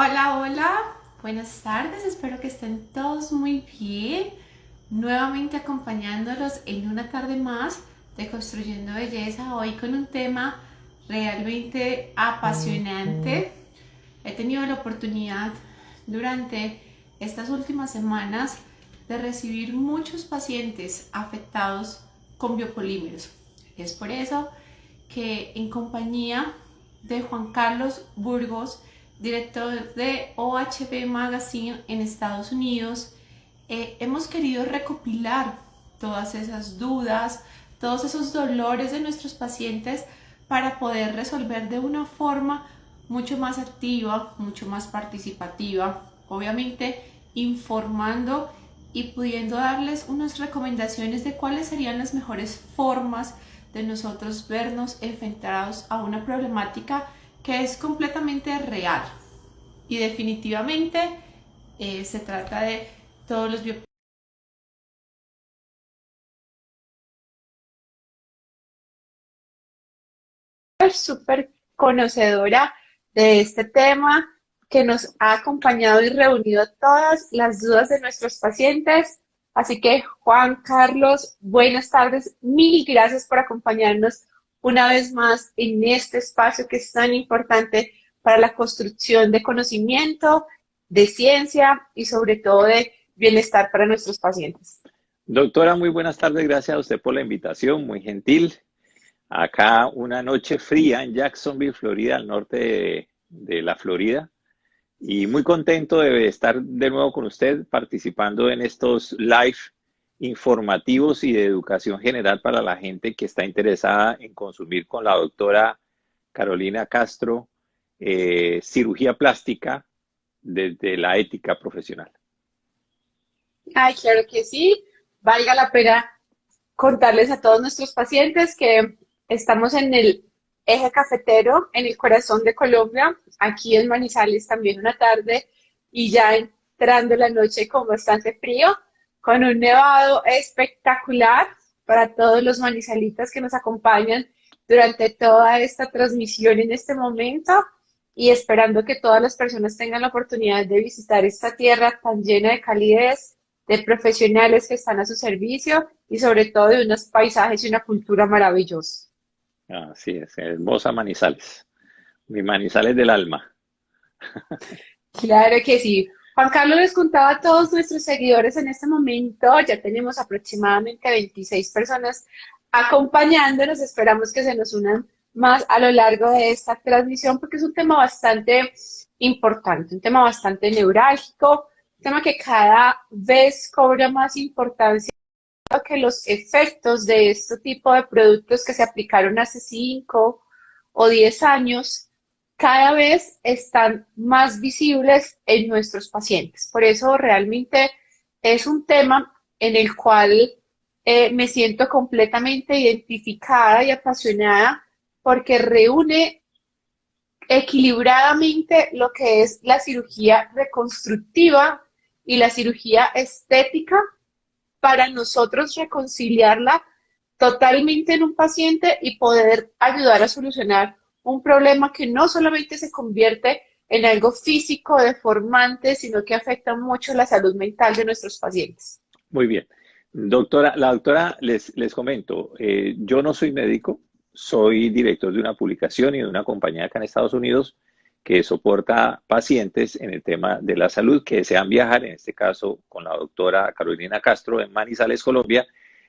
Hola, hola, buenas tardes, espero que estén todos muy bien. Nuevamente acompañándolos en una tarde más de Construyendo Belleza, hoy con un tema realmente apasionante. He tenido la oportunidad durante estas últimas semanas de recibir muchos pacientes afectados con biopolímeros. Es por eso que en compañía de Juan Carlos Burgos, director de OHB Magazine en Estados Unidos, hemos querido recopilar todas esas dudas, todos esos dolores de nuestros pacientes para poder resolver de una forma mucho más activa, mucho más participativa, obviamente informando y pudiendo darles unas recomendaciones de cuáles serían las mejores formas de nosotros vernos enfrentados a una problemática que es completamente real y definitivamente se trata de todos los biopolímeros. Súper conocedora de este tema, que nos ha acompañado y reunido todas las dudas de nuestros pacientes. Así que, Juan Carlos, buenas tardes. Mil gracias por acompañarnos una vez más en este espacio que es tan importante para la construcción de conocimiento, de ciencia y sobre todo de bienestar para nuestros pacientes. Doctora, muy buenas tardes. Gracias a usted por la invitación, muy gentil. Acá una noche fría en Jacksonville, Florida, al norte de la Florida. Y muy contento de estar de nuevo con usted participando en estos live informativos y de educación general para la gente que está interesada en consumir con la doctora Carolina Castro cirugía plástica desde la ética profesional. Ay, claro que sí. Valga la pena contarles a todos nuestros pacientes que estamos en el eje cafetero, en el corazón de Colombia, aquí en Manizales también una tarde y ya entrando la noche con bastante frío, con un nevado espectacular para todos los manizalitas que nos acompañan durante toda esta transmisión en este momento y esperando que todas las personas tengan la oportunidad de visitar esta tierra tan llena de calidez, de profesionales que están a su servicio y sobre todo de unos paisajes y una cultura maravillosa. Así es, hermosa Manizales. Mi Manizales del alma. Claro que sí. Juan Carlos les contaba a todos nuestros seguidores en este momento, ya tenemos aproximadamente 26 personas acompañándonos, esperamos que se nos unan más a lo largo de esta transmisión porque es un tema bastante importante, un tema bastante neurálgico, un tema que cada vez cobra más importancia que los efectos de este tipo de productos que se aplicaron hace 5 o 10 años cada vez están más visibles en nuestros pacientes. Por eso realmente es un tema en el cual me siento completamente identificada y apasionada porque reúne equilibradamente lo que es la cirugía reconstructiva y la cirugía estética para nosotros reconciliarla totalmente en un paciente y poder ayudar a solucionar un problema que no solamente se convierte en algo físico, deformante, sino que afecta mucho la salud mental de nuestros pacientes. Muy bien. Doctora, la doctora, les comento, yo no soy médico, soy director de una publicación y de una compañía acá en Estados Unidos que soporta pacientes en el tema de la salud que desean viajar, en este caso con la doctora Carolina Castro en Manizales, Colombia,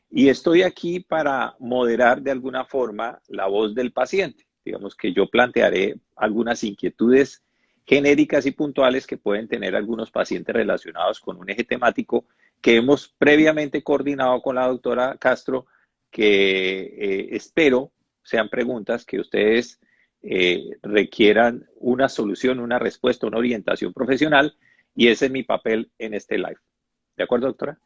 y estoy aquí para moderar de alguna forma la voz del paciente. Digamos que yo plantearé algunas inquietudes genéricas y puntuales que pueden tener algunos pacientes relacionados con un eje temático que hemos previamente coordinado con la doctora Castro, que espero sean preguntas que ustedes requieran una solución, una respuesta, una orientación profesional, y ese es mi papel en este live. ¿De acuerdo, doctora?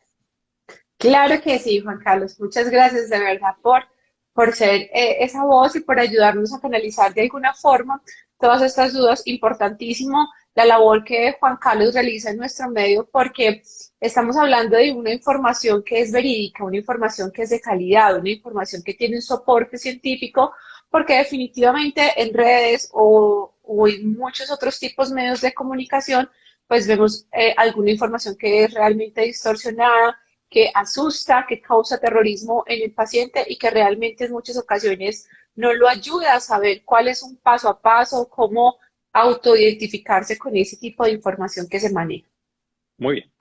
Claro que sí, Juan Carlos. Muchas gracias de verdad por ser esa voz y por ayudarnos a canalizar de alguna forma todas estas dudas. Importantísimo la labor que Juan Carlos realiza en nuestro medio porque estamos hablando de una información que es verídica, una información que es de calidad, una información que tiene un soporte científico, porque definitivamente en redes o o en muchos otros tipos medios de comunicación, pues vemos alguna información que es realmente distorsionada, que asusta, que causa terrorismo en el paciente y que realmente en muchas ocasiones no lo ayuda a saber cuál es un paso a paso, cómo autoidentificarse con ese tipo de información que se maneja. Muy bien.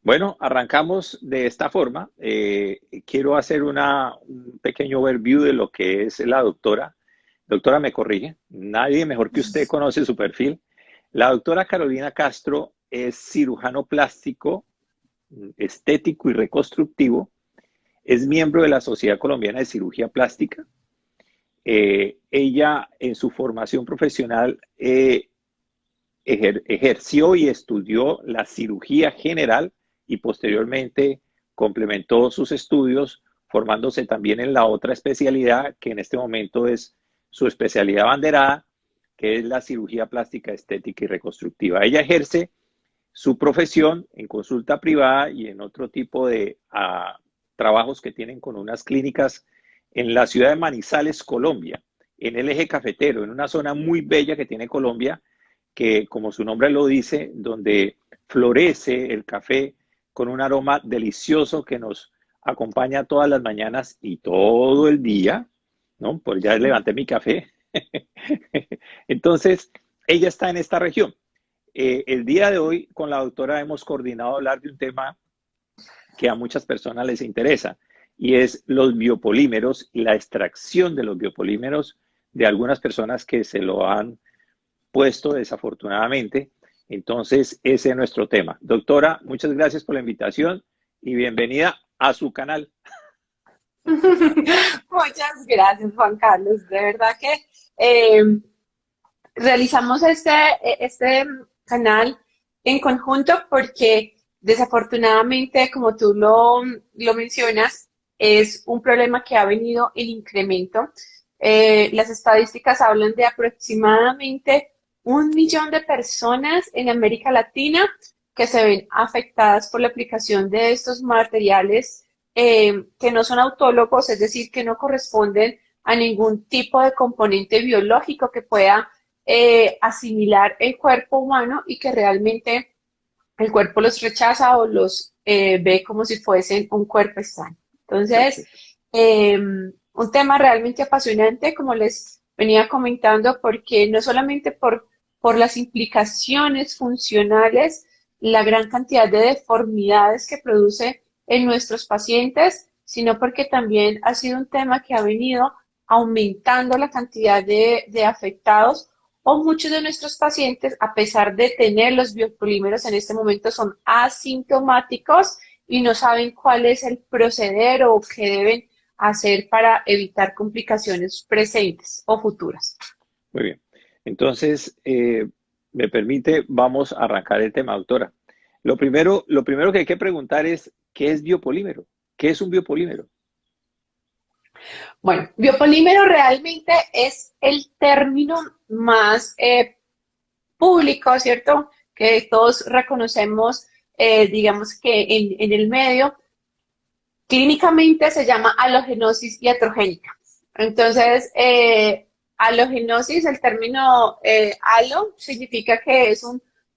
Bueno, arrancamos de esta forma. Quiero hacer un pequeño overview de lo que es la doctora. Doctora, me corrige. Nadie mejor que usted conoce su perfil. La doctora Carolina Castro es cirujano plástico, estético y reconstructivo. Es miembro de la Sociedad Colombiana de Cirugía Plástica. Ella en su formación profesional ejerció y estudió la cirugía general y posteriormente complementó sus estudios formándose también en la otra especialidad que en este momento es su especialidad banderada, que es la cirugía plástica, estética y reconstructiva. Ella ejerce su profesión en consulta privada y en otro tipo de trabajos que tienen con unas clínicas en la ciudad de Manizales, Colombia, en el eje cafetero, en una zona muy bella que tiene Colombia, que como su nombre lo dice, donde florece el café con un aroma delicioso que nos acompaña todas las mañanas y todo el día, ¿no? Pues ya levanté mi café. Entonces, ella está en esta región. El día de hoy con la doctora hemos coordinado hablar de un tema que a muchas personas les interesa y es los biopolímeros y la extracción de los biopolímeros de algunas personas que se lo han puesto desafortunadamente. Entonces, ese es nuestro tema. Doctora, muchas gracias por la invitación y bienvenida a su canal. Muchas gracias, Juan Carlos. De verdad que eh, realizamos este canal en conjunto porque desafortunadamente, como tú lo mencionas, es un problema que ha venido en incremento. Las estadísticas hablan de aproximadamente 1 millón de personas en América Latina que se ven afectadas por la aplicación de estos materiales que no son autólogos, es decir, que no corresponden a ningún tipo de componente biológico que pueda asimilar el cuerpo humano y que realmente el cuerpo los rechaza o los ve como si fuesen un cuerpo extraño. Entonces, Perfecto. un tema realmente apasionante, como les venía comentando, porque no solamente por las implicaciones funcionales, la gran cantidad de deformidades que produce en nuestros pacientes, sino porque también ha sido un tema que ha venido aumentando la cantidad de afectados o muchos de nuestros pacientes, a pesar de tener los biopolímeros en este momento, son asintomáticos y no saben cuál es el proceder o qué deben hacer para evitar complicaciones presentes o futuras. Muy bien. Entonces, me permite, vamos a arrancar el tema, doctora. Lo primero que hay que preguntar es, ¿qué es biopolímero? ¿Qué es un biopolímero? Bueno, biopolímero realmente es el término más público, ¿cierto? Que todos reconocemos, digamos que en el medio, clínicamente se llama halogenosis iatrogénica. Entonces, halogenosis, el término halo, significa que es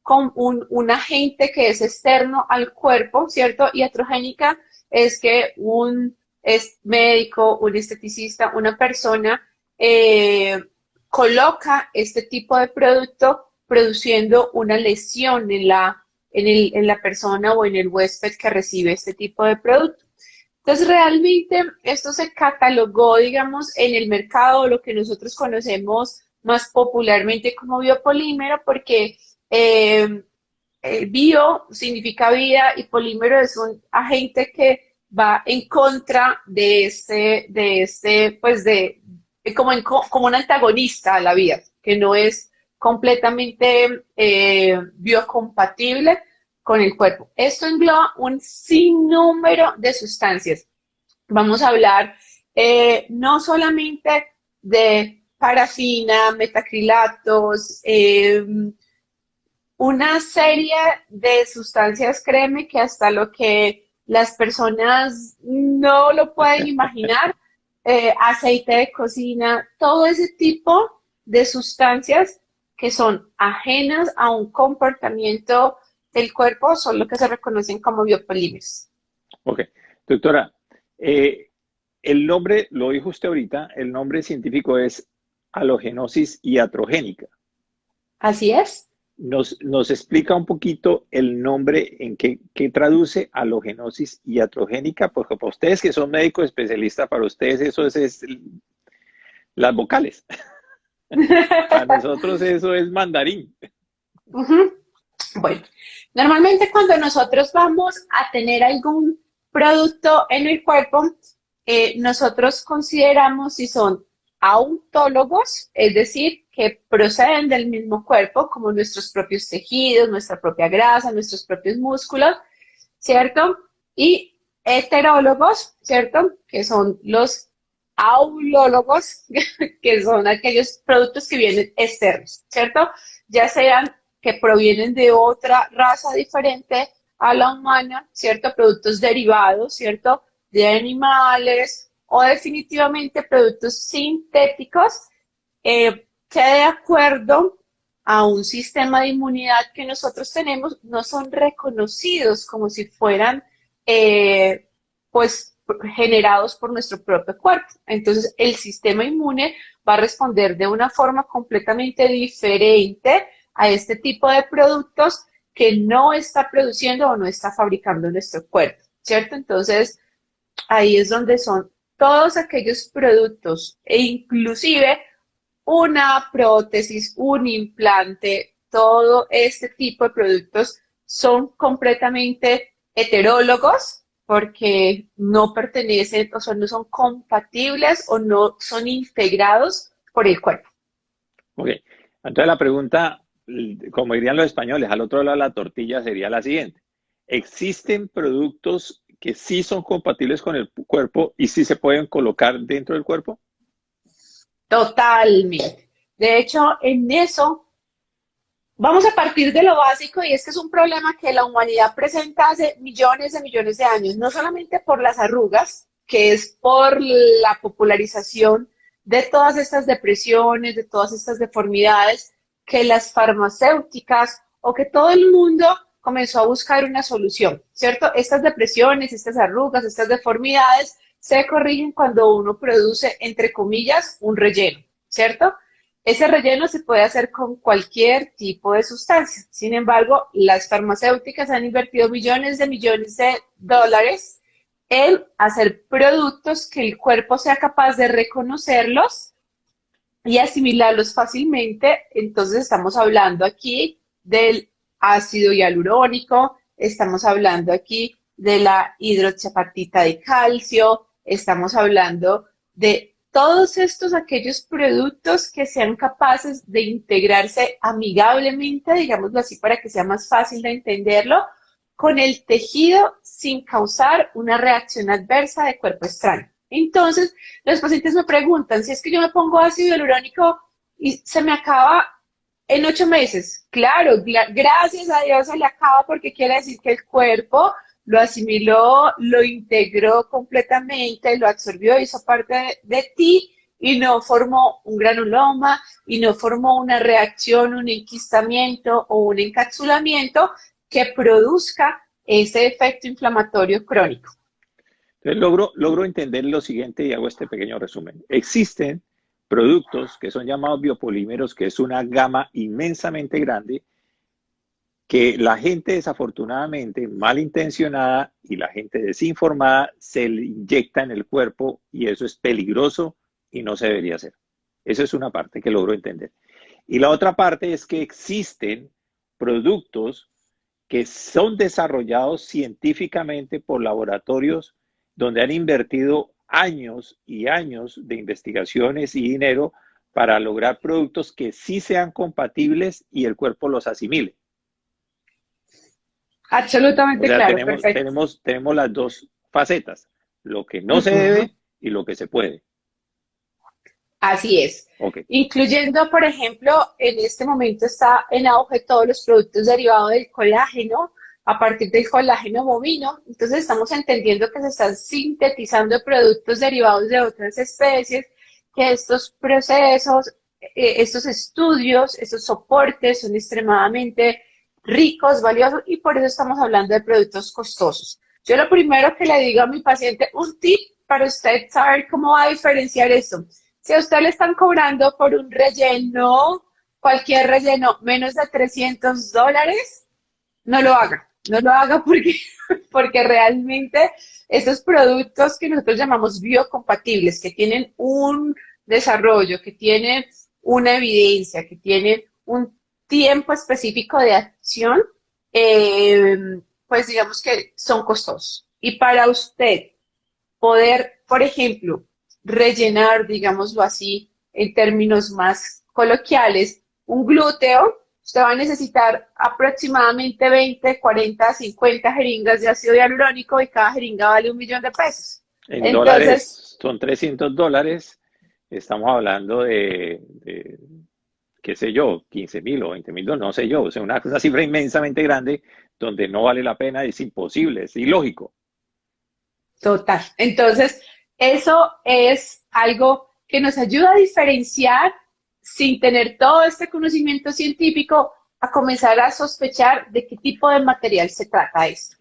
un agente que es externo al cuerpo, ¿cierto? Y iatrogénica es que un es médico, un esteticista, una persona coloca este tipo de producto produciendo una lesión en la persona o en el huésped que recibe este tipo de producto. Entonces, realmente esto se catalogó, digamos, en el mercado, lo que nosotros conocemos más popularmente como biopolímero, porque eh, bio significa vida y polímero es un agente que va en contra pues como un antagonista a la vida, que no es completamente biocompatible con el cuerpo. Esto engloba un sinnúmero de sustancias. Vamos a hablar no solamente de parafina, metacrilatos, una serie de sustancias, créeme que hasta lo que las personas no lo pueden imaginar, aceite de cocina, todo ese tipo de sustancias que son ajenas a un comportamiento del cuerpo son lo que se reconocen como biopolímeros. Ok. Doctora, eh, el nombre, lo dijo usted ahorita, el nombre científico es halogenosis iatrogénica. Así es. Nos explica un poquito el nombre en qué traduce halogenosis iatrogénica, porque para ustedes que son médicos especialistas, para ustedes eso es las vocales. Para nosotros eso es mandarín. Ujú. Bueno, normalmente cuando nosotros vamos a tener algún producto en el cuerpo, nosotros consideramos si son autólogos, es decir, que proceden del mismo cuerpo, como nuestros propios tejidos, nuestra propia grasa, nuestros propios músculos, ¿cierto? Y heterólogos, ¿cierto? Que son los aulólogos, que son aquellos productos que vienen externos, ¿cierto? Ya sean que provienen de otra raza diferente a la humana, ¿cierto? Productos derivados, ¿cierto? De animales o definitivamente productos sintéticos que de acuerdo a un sistema de inmunidad que nosotros tenemos no son reconocidos como si fueran eh, pues generados por nuestro propio cuerpo. Entonces el sistema inmune va a responder de una forma completamente diferente a este tipo de productos que no está produciendo o no está fabricando nuestro cuerpo, ¿cierto? Entonces ahí es donde son todos aquellos productos e inclusive una prótesis, un implante, todo este tipo de productos son completamente heterólogos porque no pertenecen, o sea, no son compatibles o no son integrados por el cuerpo. Ok. Entonces la pregunta, como dirían los españoles, al otro lado de la tortilla sería la siguiente. ¿Existen productos que sí son compatibles con el cuerpo y sí se pueden colocar dentro del cuerpo? Totalmente. De hecho, en eso vamos a partir de lo básico y es que es un problema que la humanidad presenta hace millones de años, no solamente por las arrugas, que es por la popularización de todas estas depresiones, de todas estas deformidades, que las farmacéuticas o que todo el mundo comenzó a buscar una solución, ¿cierto? Estas depresiones, estas arrugas, estas deformidades se corrigen cuando uno produce, entre comillas, un relleno, ¿cierto? Ese relleno se puede hacer con cualquier tipo de sustancia. Sin embargo, las farmacéuticas han invertido millones de dólares en hacer productos que el cuerpo sea capaz de reconocerlos y asimilarlos fácilmente. Entonces estamos hablando aquí del ácido hialurónico, estamos hablando aquí de la hidroxiapatita de calcio, estamos hablando de todos estos aquellos productos que sean capaces de integrarse amigablemente, digámoslo así, para que sea más fácil de entenderlo, con el tejido sin causar una reacción adversa de cuerpo extraño. Entonces, los pacientes me preguntan, si es que yo me pongo ácido hialurónico y se me acaba en 8 meses. Claro, gracias a Dios se le acaba porque quiere decir que el cuerpo lo asimiló, lo integró completamente, lo absorbió, hizo parte de ti y no formó un granuloma y no formó una reacción, un enquistamiento o un encapsulamiento que produzca ese efecto inflamatorio crónico. Entonces logro entender lo siguiente y hago este pequeño resumen. Existen productos que son llamados biopolímeros, que es una gama inmensamente grande, que la gente desafortunadamente malintencionada y la gente desinformada se le inyecta en el cuerpo y eso es peligroso y no se debería hacer. Esa es una parte que logro entender. Y la otra parte es que existen productos que son desarrollados científicamente por laboratorios donde han invertido años y años de investigaciones y dinero para lograr productos que sí sean compatibles y el cuerpo los asimile. O Absolutamente sea, claro, perfecto. tenemos las dos facetas, lo que no se Ujú. debe y lo que se puede. Así es. Ok. Incluyendo, por ejemplo, en este momento está en auge todos los productos derivados del colágeno, a partir del colágeno bovino. Entonces estamos entendiendo que se están sintetizando productos derivados de otras especies, que estos procesos estos estudios, estos soportes son extremadamente ricos, valiosos y por eso estamos hablando de productos costosos. Yo lo primero que le digo a mi paciente, un tip para usted saber cómo va a diferenciar esto. Si a usted le están cobrando por un relleno, cualquier relleno, menos de $300, no lo haga. No lo haga porque, porque realmente estos productos que nosotros llamamos biocompatibles, que tienen un desarrollo, que tienen una evidencia, que tienen un tiempo específico de acción, eh, pues digamos que son costosos. Y para usted poder, por ejemplo, rellenar, digámoslo así, en términos más coloquiales, un glúteo, usted va a necesitar aproximadamente 20, 40, 50 jeringas de ácido hialurónico y cada jeringa vale $1.000.000. En Entonces, dólares son $300. Estamos hablando de qué sé yo, 15.000 o 20.000, no sé yo, o sea, una cifra inmensamente grande donde no vale la pena, es imposible, es ilógico. total. Entonces, eso es algo que nos ayuda a diferenciar sin tener todo este conocimiento científico, a comenzar a sospechar de qué tipo de material se trata esto.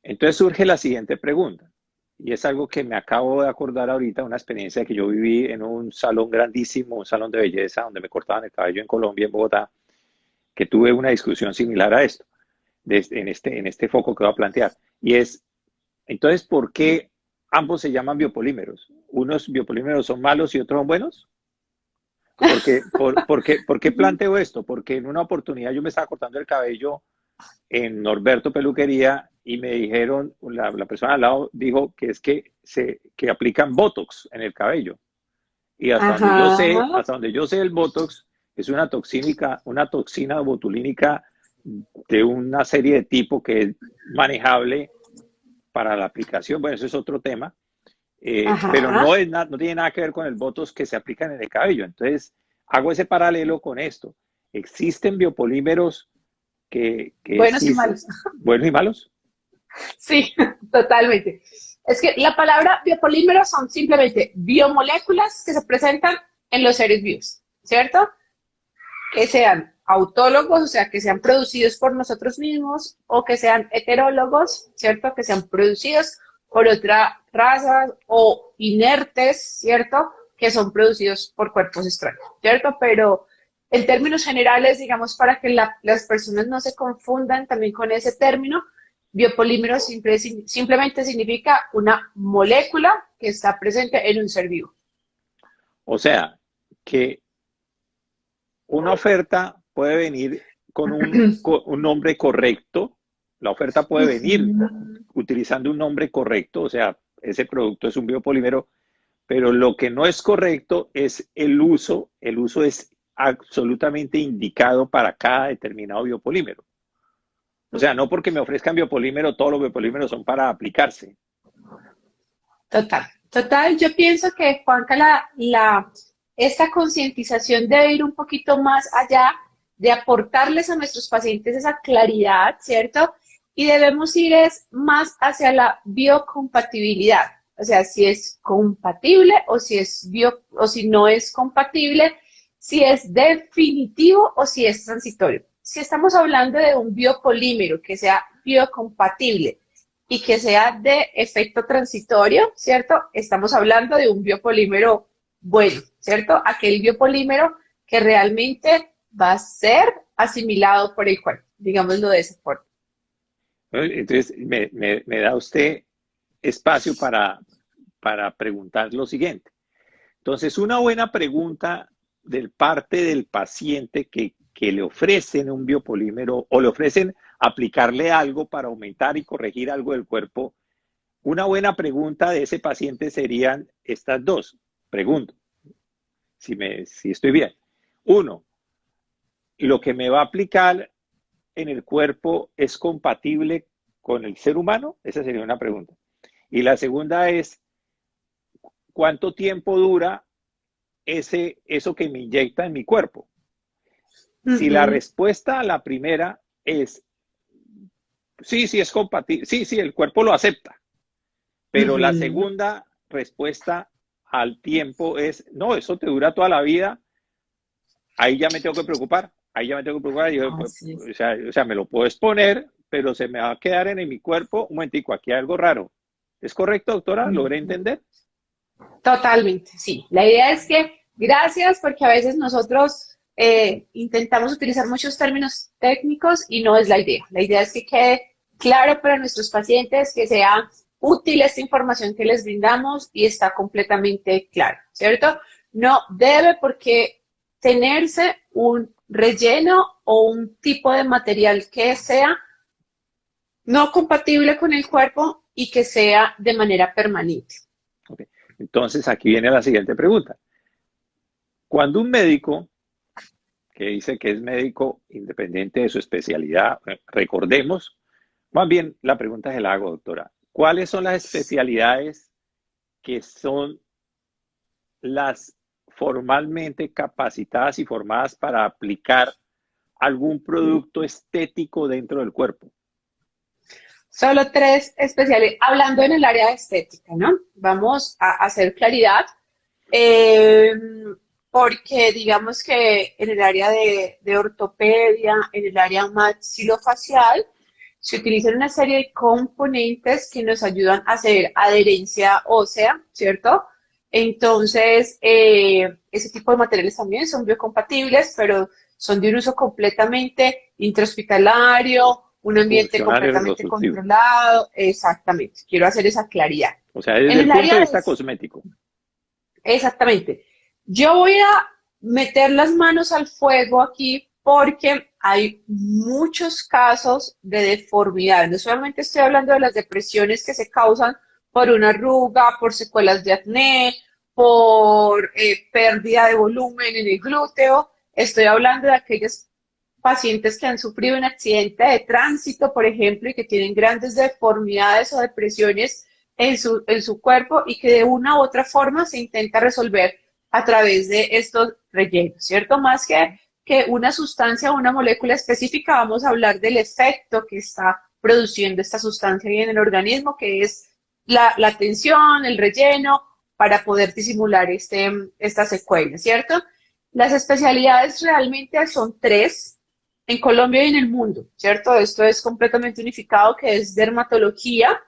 Entonces surge la siguiente pregunta, y es algo que me acabo de acordar ahorita, una experiencia que yo viví en un salón grandísimo, un salón de belleza, donde me cortaban el cabello en Colombia, en Bogotá, que tuve una discusión similar a esto, en este foco que voy a plantear. Y es, entonces, ¿por qué ambos se llaman biopolímeros? ¿Unos biopolímeros son malos y otros son buenos? ¿Por qué planteo esto? Porque en una oportunidad yo me estaba cortando el cabello en Norberto Peluquería y me dijeron, la persona al lado dijo que es que aplican Botox en el cabello. Y Ajá, hasta donde yo sé, el Botox es una toxina botulínica de una serie de tipo que es manejable para la aplicación. Bueno, eso es otro tema, pero ajá. no tiene nada que ver con el Botox que se aplican en el cabello. Entonces, hago ese paralelo con esto. ¿Existen biopolímeros que Buenos y sí, malos. buenos y malos? Sí, totalmente. Es que la palabra biopolímeros son simplemente biomoléculas que se presentan en los seres vivos, ¿cierto? Que sean autólogos, o sea, que sean producidos por nosotros mismos, o que sean heterólogos, ¿cierto? Que sean producidos por otra raza, o inertes, ¿cierto? Que son producidos por cuerpos extraños, ¿cierto? Pero en términos generales, digamos, para que las personas no se confundan también con ese término, biopolímero simplemente significa una molécula que está presente en un ser vivo. O sea, que una oferta puede venir con un nombre correcto, la oferta puede venir utilizando un nombre correcto, o sea, ese producto es un biopolímero, pero lo que no es correcto es el uso es absolutamente indicado para cada determinado biopolímero. O sea, no porque me ofrezcan biopolímero, todos los biopolímeros son para aplicarse. Total, total. Yo pienso que, Juanca, esta concientización debe ir un poquito más allá de aportarles a nuestros pacientes esa claridad, ¿cierto? Y debemos ir más hacia la biocompatibilidad. O sea, si es compatible o o si no es compatible, si es definitivo o si es transitorio. Si estamos hablando de un biopolímero que sea biocompatible, y que sea de efecto transitorio, ¿cierto? Estamos hablando de un biopolímero bueno, ¿cierto? Aquel biopolímero que realmente va a ser asimilado por el cuerpo, digámoslo de esa forma. Entonces, me da usted espacio para preguntar lo siguiente. Entonces, una buena pregunta del parte del paciente que le ofrecen un biopolímero o le ofrecen aplicarle algo para aumentar y corregir algo del cuerpo, una buena pregunta de ese paciente serían estas dos. Pregunto, si estoy bien. Uno, ¿lo que me va a aplicar en el cuerpo es compatible con el ser humano? Esa sería una pregunta. Y la segunda es, ¿cuánto tiempo dura eso que me inyecta en mi cuerpo? Si la Ujú, respuesta a la primera es sí, sí es compatible, sí, sí, el cuerpo lo acepta, pero la ujú. segunda respuesta al tiempo es no, eso te dura toda la vida, ahí ya me tengo que preocupar, ahí ya me tengo que preocupar, y yo, pues, Así es. o sea, me lo puedo exponer, pero se me va a quedar en mi cuerpo, un momentico, aquí hay algo raro. ¿Es correcto, doctora? ¿Logré Ujú. entender? Totalmente, sí. La idea es que, gracias, porque a veces nosotros intentamos utilizar muchos términos técnicos y no es la idea. La idea es que quede claro para nuestros pacientes, que sea útil esta información que les brindamos y está completamente claro, ¿cierto? No debe por qué tenerse un relleno o un tipo de material que sea no compatible con el cuerpo y que sea de manera permanente. Ok. Entonces, aquí viene la siguiente pregunta. Cuando un médico que dice que es médico independiente de su especialidad, recordemos, más bien la pregunta se la hago, doctora. ¿Cuáles son las especialidades que son las formalmente capacitadas y formadas para aplicar algún producto estético dentro del cuerpo? Solo tres especiales, hablando en el área de estética, ¿no? Vamos a hacer claridad, eh, porque digamos que en el área de ortopedia, en el área maxilofacial, se utilizan una serie de componentes que nos ayudan a hacer adherencia ósea, ¿cierto? Entonces, ese tipo de materiales también son biocompatibles, pero son de un uso completamente intrahospitalario, un ambiente Funcional y completamente reconstructivo. controlado. Exactamente, quiero hacer esa claridad. O sea, En desde el el punto área de de vista cosmético. Exactamente. Yo voy a meter las manos al fuego aquí porque hay muchos casos de deformidad. No solamente estoy hablando de las depresiones que se causan por una arruga, por secuelas de acné, por pérdida de volumen en el glúteo. Estoy hablando de aquellos pacientes que han sufrido un accidente de tránsito, por ejemplo, y que tienen grandes deformidades o depresiones en su cuerpo y que de una u otra forma se intenta resolver a través de estos rellenos, ¿cierto? Más que una sustancia o una molécula específica, vamos a hablar del efecto que está produciendo esta sustancia en el organismo, que es la tensión, el relleno, para poder disimular esta secuela, ¿cierto? Las especialidades realmente son tres en Colombia y en el mundo, ¿cierto? Esto es completamente unificado, que es dermatología,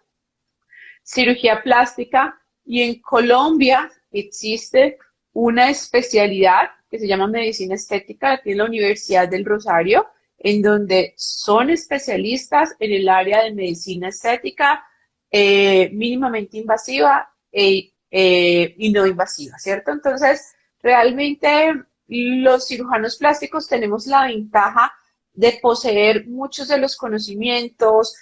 cirugía plástica, y en Colombia existe una especialidad que se llama medicina estética, aquí en la Universidad del Rosario, en donde son especialistas en el área de medicina estética mínimamente invasiva y no invasiva, ¿cierto? Entonces, realmente los cirujanos plásticos tenemos la ventaja de poseer muchos de los conocimientos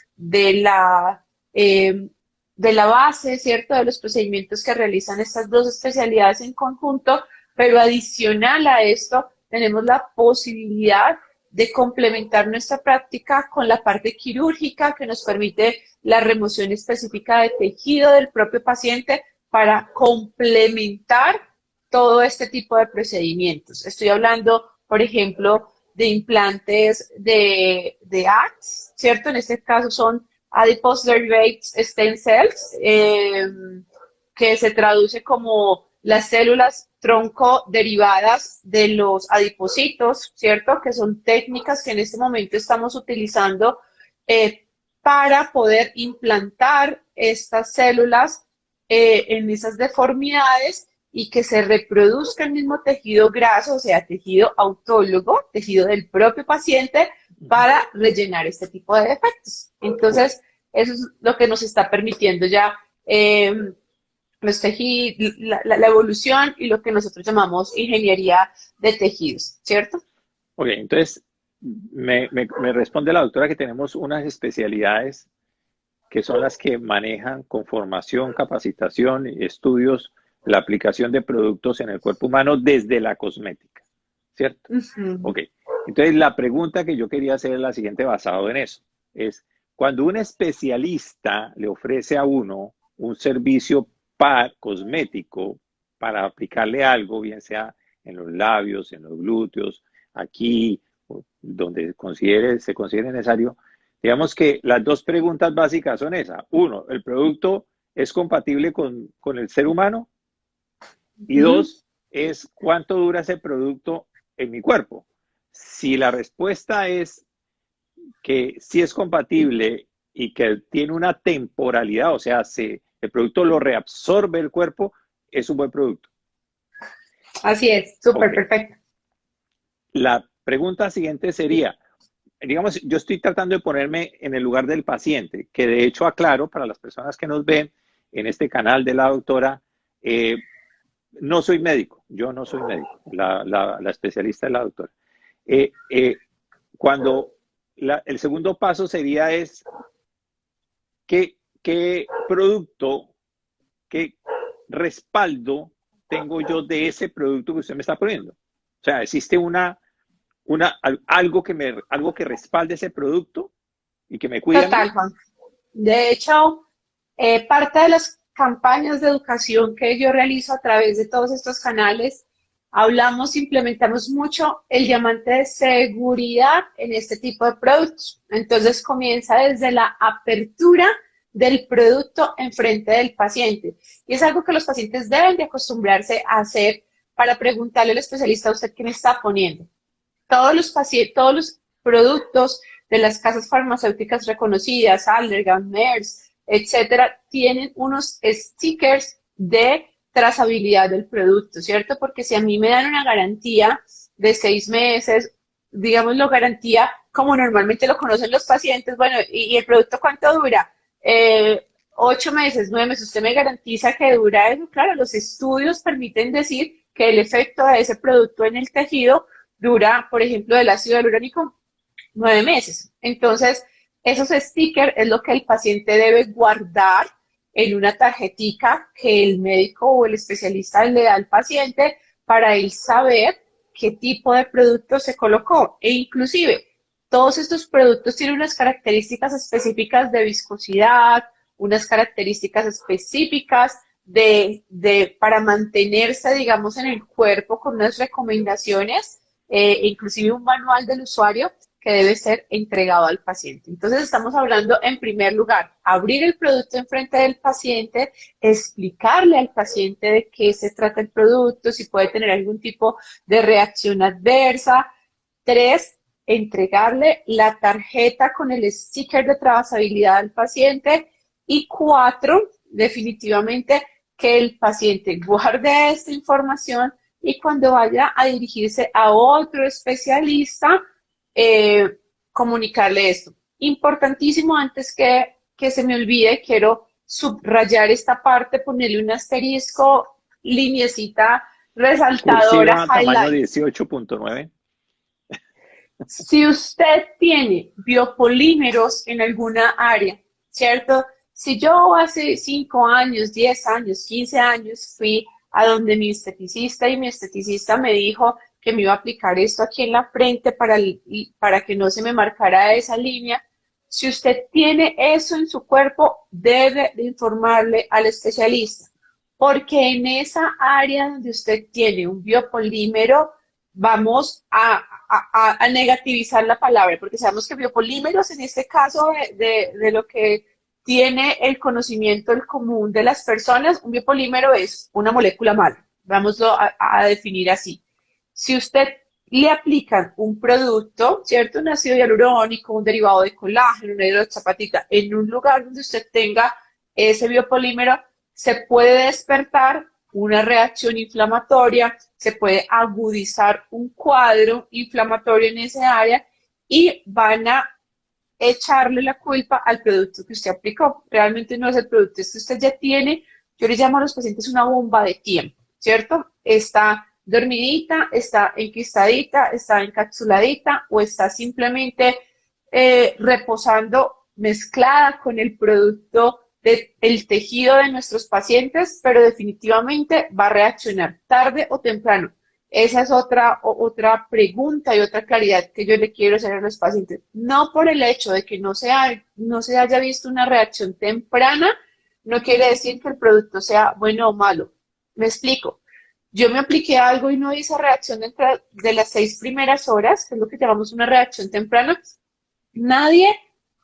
eh, de la base, ¿cierto? De los procedimientos que realizan estas dos especialidades en conjunto, pero adicional a esto, tenemos la posibilidad de complementar nuestra práctica con la parte quirúrgica que nos permite la remoción específica de tejido del propio paciente para complementar todo este tipo de procedimientos. Estoy hablando, por ejemplo, de implantes de ARTS, ¿cierto? En este caso son Adipose Derived Stem Cells, que se traduce como las células tronco derivadas de los adipocitos, ¿cierto? Que son técnicas que en este momento estamos utilizando eh, para poder implantar estas células en esas deformidades y que se reproduzca el mismo tejido graso, o sea, tejido autólogo, tejido del propio paciente, para rellenar este tipo de defectos. Entonces, eso es lo que nos está permitiendo ya los tejidos, la evolución y lo que nosotros llamamos ingeniería de tejidos, ¿cierto? Ok, entonces me responde la doctora que tenemos unas especialidades que son las que manejan con formación, capacitación y estudios la aplicación de productos en el cuerpo humano desde la cosmética, ¿cierto? Uh -huh. Ok, entonces la pregunta que yo quería hacer es la siguiente basado en eso, es cuando un especialista le ofrece a uno un servicio cosmético para aplicarle algo, bien sea en los labios, en los glúteos, aquí, donde se considere necesario, digamos que las dos preguntas básicas son esas. Uno, ¿el producto es compatible con el ser humano? Y Uh -huh. dos, es cuánto dura ese producto en mi cuerpo. Si la respuesta es que sí es compatible y que tiene una temporalidad, o sea, si el producto lo reabsorbe el cuerpo, es un buen producto. Así es, súper Ok. perfecto. La pregunta siguiente sería, digamos, yo estoy tratando de ponerme en el lugar del paciente, que de hecho aclaro para las personas que nos ven en este canal de la doctora, no soy médico, yo no soy médico, la especialista es la doctora. Eh, eh, cuando el segundo paso sería es qué producto, qué respaldo tengo yo de ese producto que usted me está poniendo. O sea, existe algo que respalde ese producto y que me cuide a mí. Total, Juan. De hecho, parte de las campañas de educación que yo realizo a través de todos estos canales, hablamos, implementamos mucho el diamante de seguridad en este tipo de productos. Entonces comienza desde la apertura del producto en frente del paciente. Y es algo que los pacientes deben de acostumbrarse a hacer para preguntarle al especialista a usted qué me está poniendo. Todos los productos de las casas farmacéuticas reconocidas, Allergan, Merck, etcétera, tienen unos stickers de trazabilidad del producto, ¿cierto? Porque si a mí me dan una garantía de 6 meses, digámoslo, garantía como normalmente lo conocen los pacientes, bueno, ¿y el producto cuánto dura? 8 meses, 9 meses, usted me garantiza que dura eso. Claro, los estudios permiten decir que el efecto de ese producto en el tejido dura, por ejemplo, del ácido hialurónico 9 meses. Entonces, esos stickers es lo que el paciente debe guardar en una tarjetica que el médico o el especialista le da al paciente para él saber qué tipo de producto se colocó. E inclusive, todos estos productos tienen unas características específicas de viscosidad, unas características específicas para mantenerse, digamos, en el cuerpo con unas recomendaciones, inclusive un manual del usuario que debe ser entregado al paciente. Entonces estamos hablando en primer lugar, abrir el producto enfrente del paciente, explicarle al paciente de qué se trata el producto, si puede tener algún tipo de reacción adversa. 3, entregarle la tarjeta con el sticker de trazabilidad al paciente. Y 4, definitivamente que el paciente guarde esta información y cuando vaya a dirigirse a otro especialista, comunicarle esto. Importantísimo, antes que se me olvide, quiero subrayar esta parte, ponerle un asterisco, lineecita resaltadora, Cursiva tamaño highlight. 18.9. Si usted tiene biopolímeros en alguna área, ¿cierto? Si yo hace 5 años, 10 años, 15 años fui a donde mi esteticista y mi esteticista me dijo que me iba a aplicar esto aquí en la frente para que no se me marcara esa línea, si usted tiene eso en su cuerpo, debe de informarle al especialista, porque en esa área donde usted tiene un biopolímero, vamos a negativizar la palabra, porque sabemos que biopolímeros en este caso de lo que tiene el conocimiento el común de las personas, un biopolímero es una molécula mala, vámoslo a definir así. Si usted le aplican un producto, ¿cierto? Un ácido hialurónico, un derivado de colágeno, una hidroxapatita, en un lugar donde usted tenga ese biopolímero, se puede despertar una reacción inflamatoria, se puede agudizar un cuadro inflamatorio en ese área y van a echarle la culpa al producto que usted aplicó. Realmente no es el producto, es que usted ya tiene, yo le llamo a los pacientes una bomba de tiempo, ¿cierto? Está dormidita, está enquistadita, está encapsuladita o está simplemente reposando mezclada con el producto del tejido de nuestros pacientes, pero definitivamente va a reaccionar tarde o temprano. Esa es otra pregunta y otra claridad que yo le quiero hacer a los pacientes. No por el hecho de que no se haya visto una reacción temprana, no quiere decir que el producto sea bueno o malo. Me explico. Yo me apliqué algo y no hice reacción dentro de las 6 primeras horas, que es lo que llamamos una reacción temprana. Nadie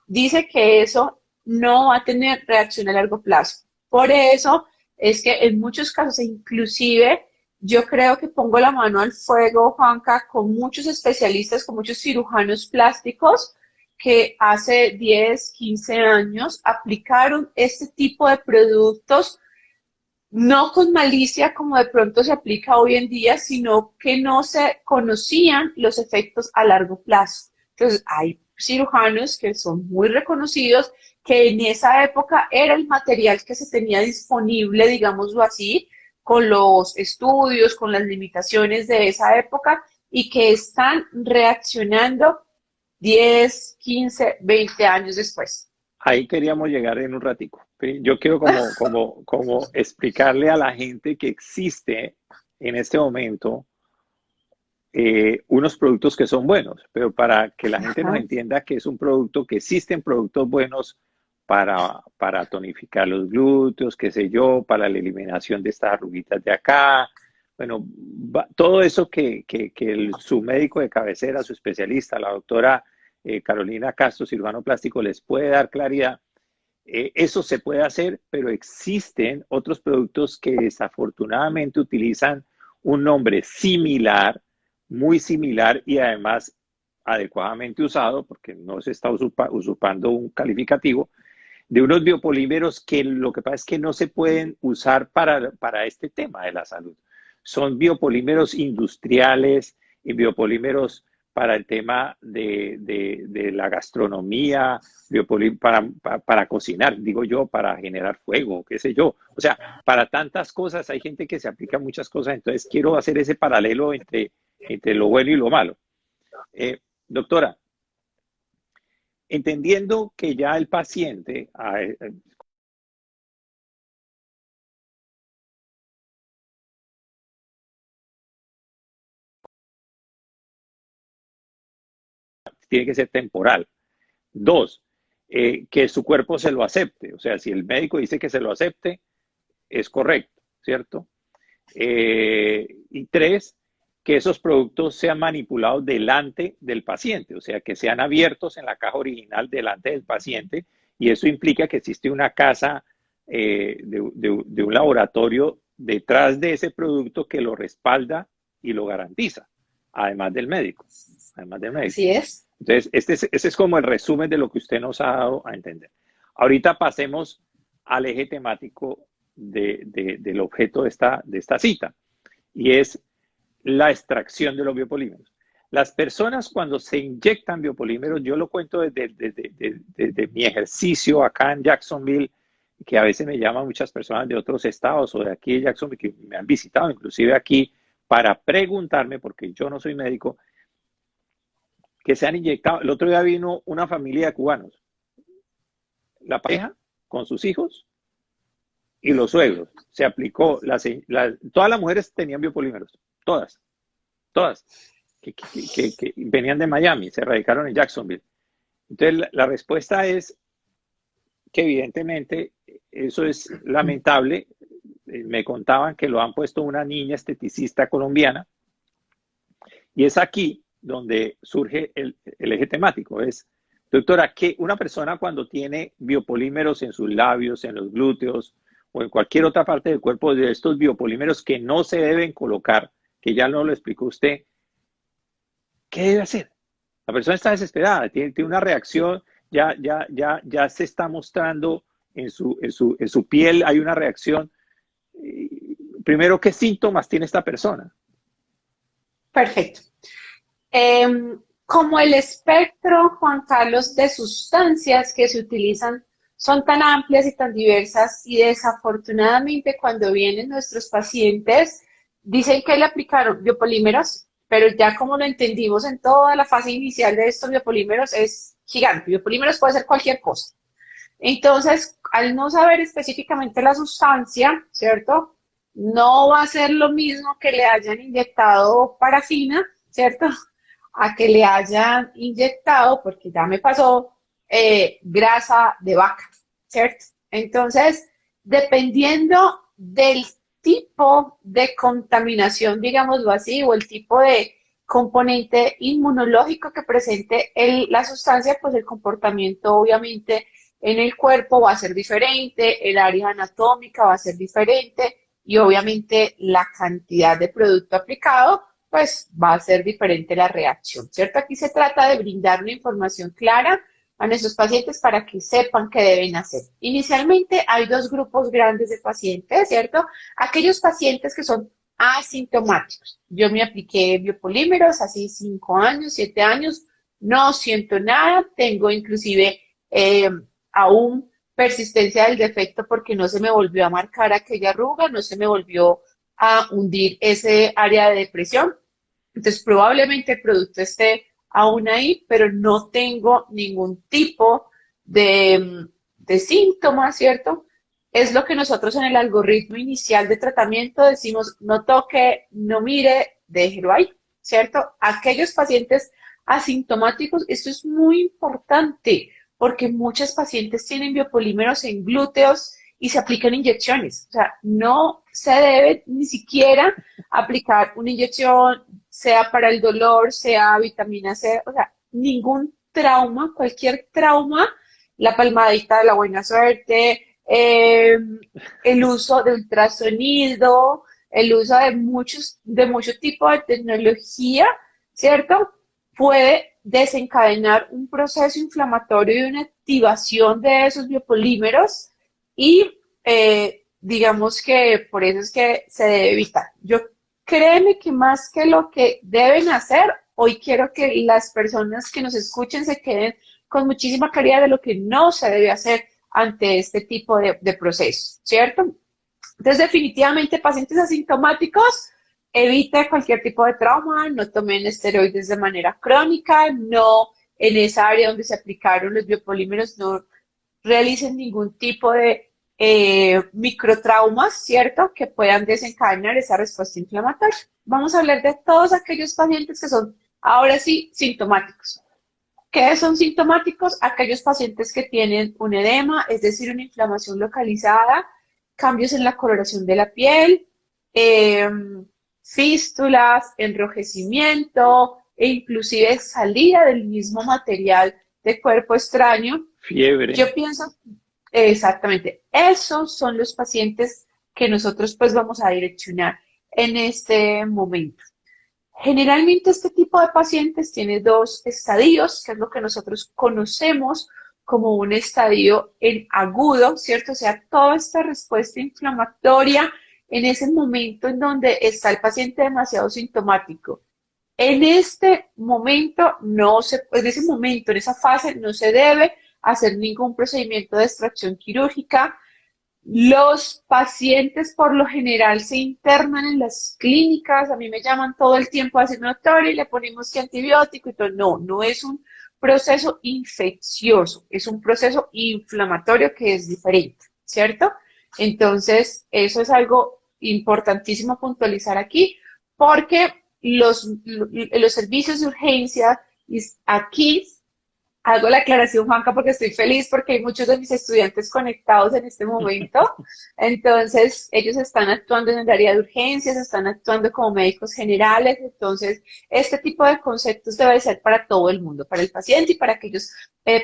dice que eso no va a tener reacción a largo plazo. Por eso es que en muchos casos, inclusive yo creo que pongo la mano al fuego, Juanca, con muchos especialistas, con muchos cirujanos plásticos que hace 10, 15 años aplicaron este tipo de productos, no con malicia como de pronto se aplica hoy en día, sino que no se conocían los efectos a largo plazo. Entonces, hay cirujanos que son muy reconocidos, que en esa época era el material que se tenía disponible, digámoslo así, con los estudios, con las limitaciones de esa época, y que están reaccionando 10, 15, 20 años después. Ahí queríamos llegar en un ratico. ¿Sí? Yo quiero como explicarle a la gente que existe en este momento unos productos que son buenos, pero para que la gente nos Ajá. entienda que es un producto, que existen productos buenos para tonificar los glúteos, qué sé yo, para la eliminación de estas arruguitas de acá. Bueno, todo eso que su médico de cabecera, su especialista, la doctora Carolina Castro, cirujano plástico, les puede dar claridad. Eso se puede hacer, pero existen otros productos que desafortunadamente utilizan un nombre similar, muy similar y además adecuadamente usado, porque no se está usurpando un calificativo, de unos biopolímeros que lo que pasa es que no se pueden usar para este tema de la salud. Son biopolímeros industriales y biopolímeros para el tema de la gastronomía, para cocinar, digo yo, para generar fuego, qué sé yo. O sea, para tantas cosas hay gente que se aplica muchas cosas, entonces quiero hacer ese paralelo entre lo bueno y lo malo. Doctora, entendiendo que ya el paciente tiene que ser temporal. Dos, que su cuerpo se lo acepte. O sea, si el médico dice que se lo acepte, es correcto, ¿cierto? Y tres, que esos productos sean manipulados delante del paciente, o sea, que sean abiertos en la caja original delante del paciente, y eso implica que existe una casa de un laboratorio detrás de ese producto que lo respalda y lo garantiza, además del médico. Además del médico. Así es. Entonces, ese es como el resumen de lo que usted nos ha dado a entender. Ahorita pasemos al eje temático del objeto de esta cita, y es la extracción de los biopolímeros. Las personas cuando se inyectan biopolímeros, yo lo cuento desde mi ejercicio acá en Jacksonville, que a veces me llaman muchas personas de otros estados o de aquí de Jacksonville que me han visitado, inclusive aquí, para preguntarme, porque yo no soy médico, que se han inyectado. El otro día vino una familia de cubanos, la pareja con sus hijos y los suegros. Se aplicó, todas las mujeres tenían biopolímeros, todas, que venían de Miami, se radicaron en Jacksonville. Entonces, la respuesta es que evidentemente eso es lamentable. Me contaban que lo han puesto una niña esteticista colombiana, y es aquí donde surge el eje temático. Es, doctora, que una persona cuando tiene biopolímeros en sus labios, en los glúteos o en cualquier otra parte del cuerpo, de estos biopolímeros que no se deben colocar, que ya no lo explicó usted, ¿qué debe hacer? La persona está desesperada, tiene una reacción, ya se está mostrando en su piel, hay una reacción. Primero, ¿qué síntomas tiene esta persona? Perfecto. Como el espectro, Juan Carlos, de sustancias que se utilizan son tan amplias y tan diversas, y desafortunadamente cuando vienen nuestros pacientes dicen que le aplicaron biopolímeros, pero ya como lo entendimos en toda la fase inicial de estos biopolímeros es gigante. Biopolímeros puede ser cualquier cosa. Entonces, al no saber específicamente la sustancia, ¿cierto? No va a ser lo mismo que le hayan inyectado parafina, ¿cierto? A que le hayan inyectado, porque ya me pasó, grasa de vaca, ¿cierto? Entonces, dependiendo del tipo de contaminación, digámoslo así, o el tipo de componente inmunológico que presente la sustancia, pues el comportamiento obviamente en el cuerpo va a ser diferente, el área anatómica va a ser diferente, y obviamente la cantidad de producto aplicado, pues va a ser diferente la reacción, ¿cierto? Aquí se trata de brindar una información clara a nuestros pacientes para que sepan qué deben hacer. Inicialmente hay dos grupos grandes de pacientes, ¿cierto? Aquellos pacientes que son asintomáticos. Yo me apliqué biopolímeros hace 5 años, 7 años, no siento nada, tengo inclusive aún persistencia del defecto porque no se me volvió a marcar aquella arruga, no se me volvió a hundir ese área de depresión. Entonces, probablemente el producto esté aún ahí, pero no tengo ningún tipo de síntomas, ¿cierto? Es lo que nosotros en el algoritmo inicial de tratamiento decimos, no toque, no mire, déjelo ahí, ¿cierto? Aquellos pacientes asintomáticos, esto es muy importante porque muchos pacientes tienen biopolímeros en glúteos y se aplican inyecciones. O sea, no se debe ni siquiera aplicar una inyección, sea para el dolor, sea vitamina C, o sea, ningún trauma, cualquier trauma, la palmadita de la buena suerte, el uso de ultrasonido, el uso de mucho tipo de tecnología, ¿cierto? Puede desencadenar un proceso inflamatorio y una activación de esos biopolímeros y digamos que por eso es que se debe evitar. Yo créeme que más que lo que deben hacer, hoy quiero que las personas que nos escuchen se queden con muchísima claridad de lo que no se debe hacer ante este tipo de procesos, ¿cierto? Entonces, definitivamente, pacientes asintomáticos, evite cualquier tipo de trauma, no tomen esteroides de manera crónica, no en esa área donde se aplicaron los biopolímeros, no realicen ningún tipo de microtraumas, ¿cierto? Que puedan desencadenar esa respuesta inflamatoria. Vamos a hablar de todos aquellos pacientes que son, ahora sí, sintomáticos. ¿Qué son sintomáticos? Aquellos pacientes que tienen un edema, es decir, una inflamación localizada, cambios en la coloración de la piel, eh, fístulas, enrojecimiento e inclusive salida del mismo material de cuerpo extraño. Fiebre. Yo pienso, exactamente, esos son los pacientes que nosotros pues vamos a direccionar en este momento. Generalmente este tipo de pacientes tiene dos estadios, que es lo que nosotros conocemos como un estadio en agudo, ¿cierto? O sea, toda esta respuesta inflamatoria en ese momento en donde está el paciente demasiado sintomático. En este momento en ese momento, en esa fase, no se debe hacer ningún procedimiento de extracción quirúrgica. Los pacientes por lo general se internan en las clínicas, a mí me llaman todo el tiempo a decirme, doctor, y le ponemos que antibiótico y todo. No, no es un proceso infeccioso, es un proceso inflamatorio que es diferente, ¿cierto? Entonces, eso es algo importantísimo puntualizar aquí, porque los servicios de urgencia, aquí hago la aclaración, Juanca, porque estoy feliz porque hay muchos de mis estudiantes conectados en este momento. Entonces, ellos están actuando en el área de urgencias, están actuando como médicos generales. Entonces, este tipo de conceptos debe ser para todo el mundo, para el paciente y para aquellas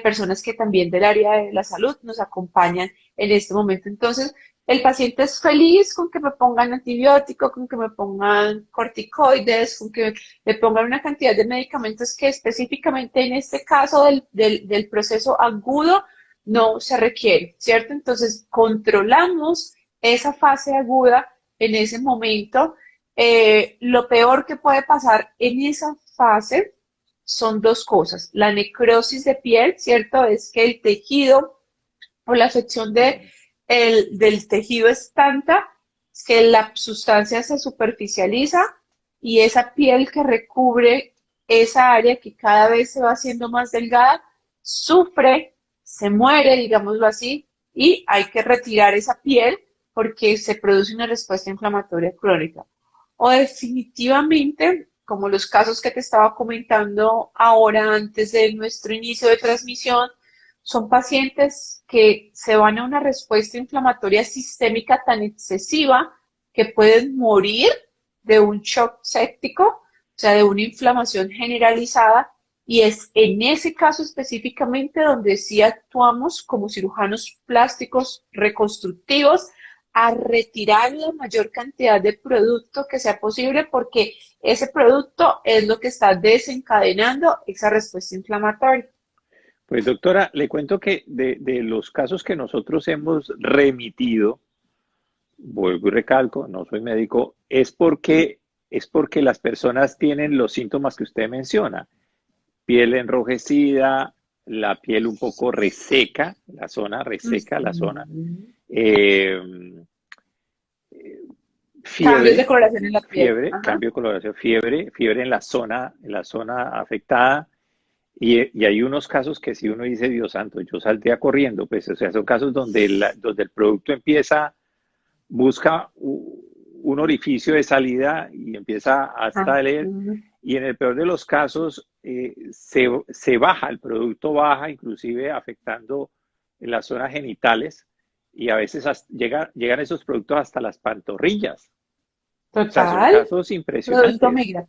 personas que también del área de la salud nos acompañan en este momento. Entonces, el paciente es feliz con que me pongan antibiótico, con que me pongan corticoides, con que le pongan una cantidad de medicamentos que específicamente en este caso del proceso agudo no se requiere, ¿cierto? Entonces, controlamos esa fase aguda en ese momento. Lo peor que puede pasar en esa fase son dos cosas. La necrosis de piel, ¿cierto? Es que el tejido o la afección del tejido es tanta que la sustancia se superficializa y esa piel que recubre esa área que cada vez se va haciendo más delgada, sufre, se muere, digámoslo así, y hay que retirar esa piel porque se produce una respuesta inflamatoria crónica. O definitivamente, como los casos que te estaba comentando ahora antes de nuestro inicio de transmisión, son pacientes que se van a una respuesta inflamatoria sistémica tan excesiva que pueden morir de un shock séptico, o sea, de una inflamación generalizada, y es en ese caso específicamente donde sí actuamos como cirujanos plásticos reconstructivos a retirar la mayor cantidad de producto que sea posible porque ese producto es lo que está desencadenando esa respuesta inflamatoria. Pues doctora, le cuento que de los casos que nosotros hemos remitido, vuelvo y recalco, no soy médico, es porque las personas tienen los síntomas que usted menciona. Piel enrojecida, la piel un poco reseca, la zona reseca, la zona. Ujú. eh, Cambios de fiebre, coloración en la piel. Ajá. cambio de coloración, fiebre en la zona afectada. Y hay unos casos que si uno dice, Dios santo, yo saldría corriendo, pues, o sea, son casos donde el producto busca un orificio de salida y empieza Ajá. hasta a leer. Ujú. Y en el peor de los casos, se baja, el producto baja, inclusive afectando las zonas genitales, y a veces llegan esos productos hasta las pantorrillas. O sea, son Total, casos producto impresionantes. migra.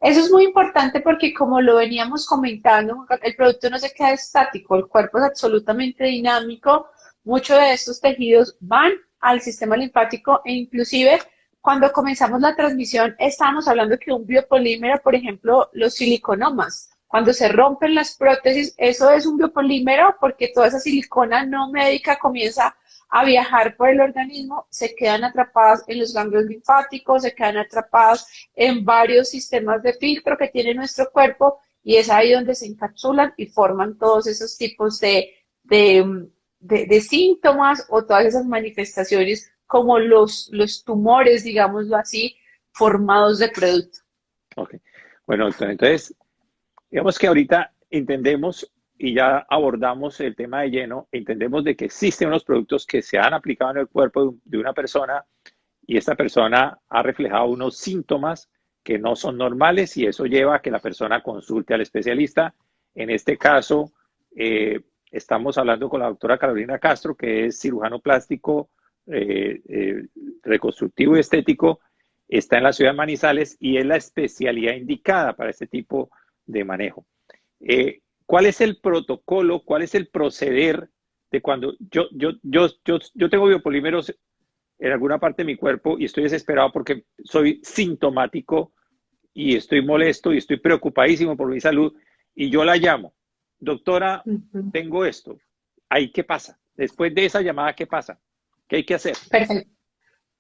Eso es muy importante porque como lo veníamos comentando, el producto no se queda estático, el cuerpo es absolutamente dinámico, muchos de estos tejidos van al sistema linfático e inclusive cuando comenzamos la transmisión estábamos hablando que un biopolímero, por ejemplo, los siliconomas, cuando se rompen las prótesis, eso es un biopolímero porque toda esa silicona no médica comienza a viajar por el organismo, se quedan atrapadas en los ganglios linfáticos, se quedan atrapadas en varios sistemas de filtro que tiene nuestro cuerpo y es ahí donde se encapsulan y forman todos esos tipos de, de síntomas o todas esas manifestaciones como los tumores, digámoslo así, formados de producto. Ok. Bueno, doctor, entonces, digamos que ahorita entendemos y ya abordamos el tema de lleno, entendemos de que existen unos productos que se han aplicado en el cuerpo de una persona y esta persona ha reflejado unos síntomas que no son normales y eso lleva a que la persona consulte al especialista. En este caso, estamos hablando con la doctora Carolina Castro, que es cirujano plástico, reconstructivo y estético, está en la ciudad de Manizales y es la especialidad indicada para este tipo de manejo. ¿Cuál es el protocolo, cuál es el proceder de cuando yo tengo biopolímeros en alguna parte de mi cuerpo y estoy desesperado porque soy sintomático y estoy molesto y estoy preocupadísimo por mi salud y yo la llamo, doctora, Ujú. tengo esto, ¿ahí qué pasa? Después de esa llamada, ¿qué pasa? ¿Qué hay que hacer? Perfecto.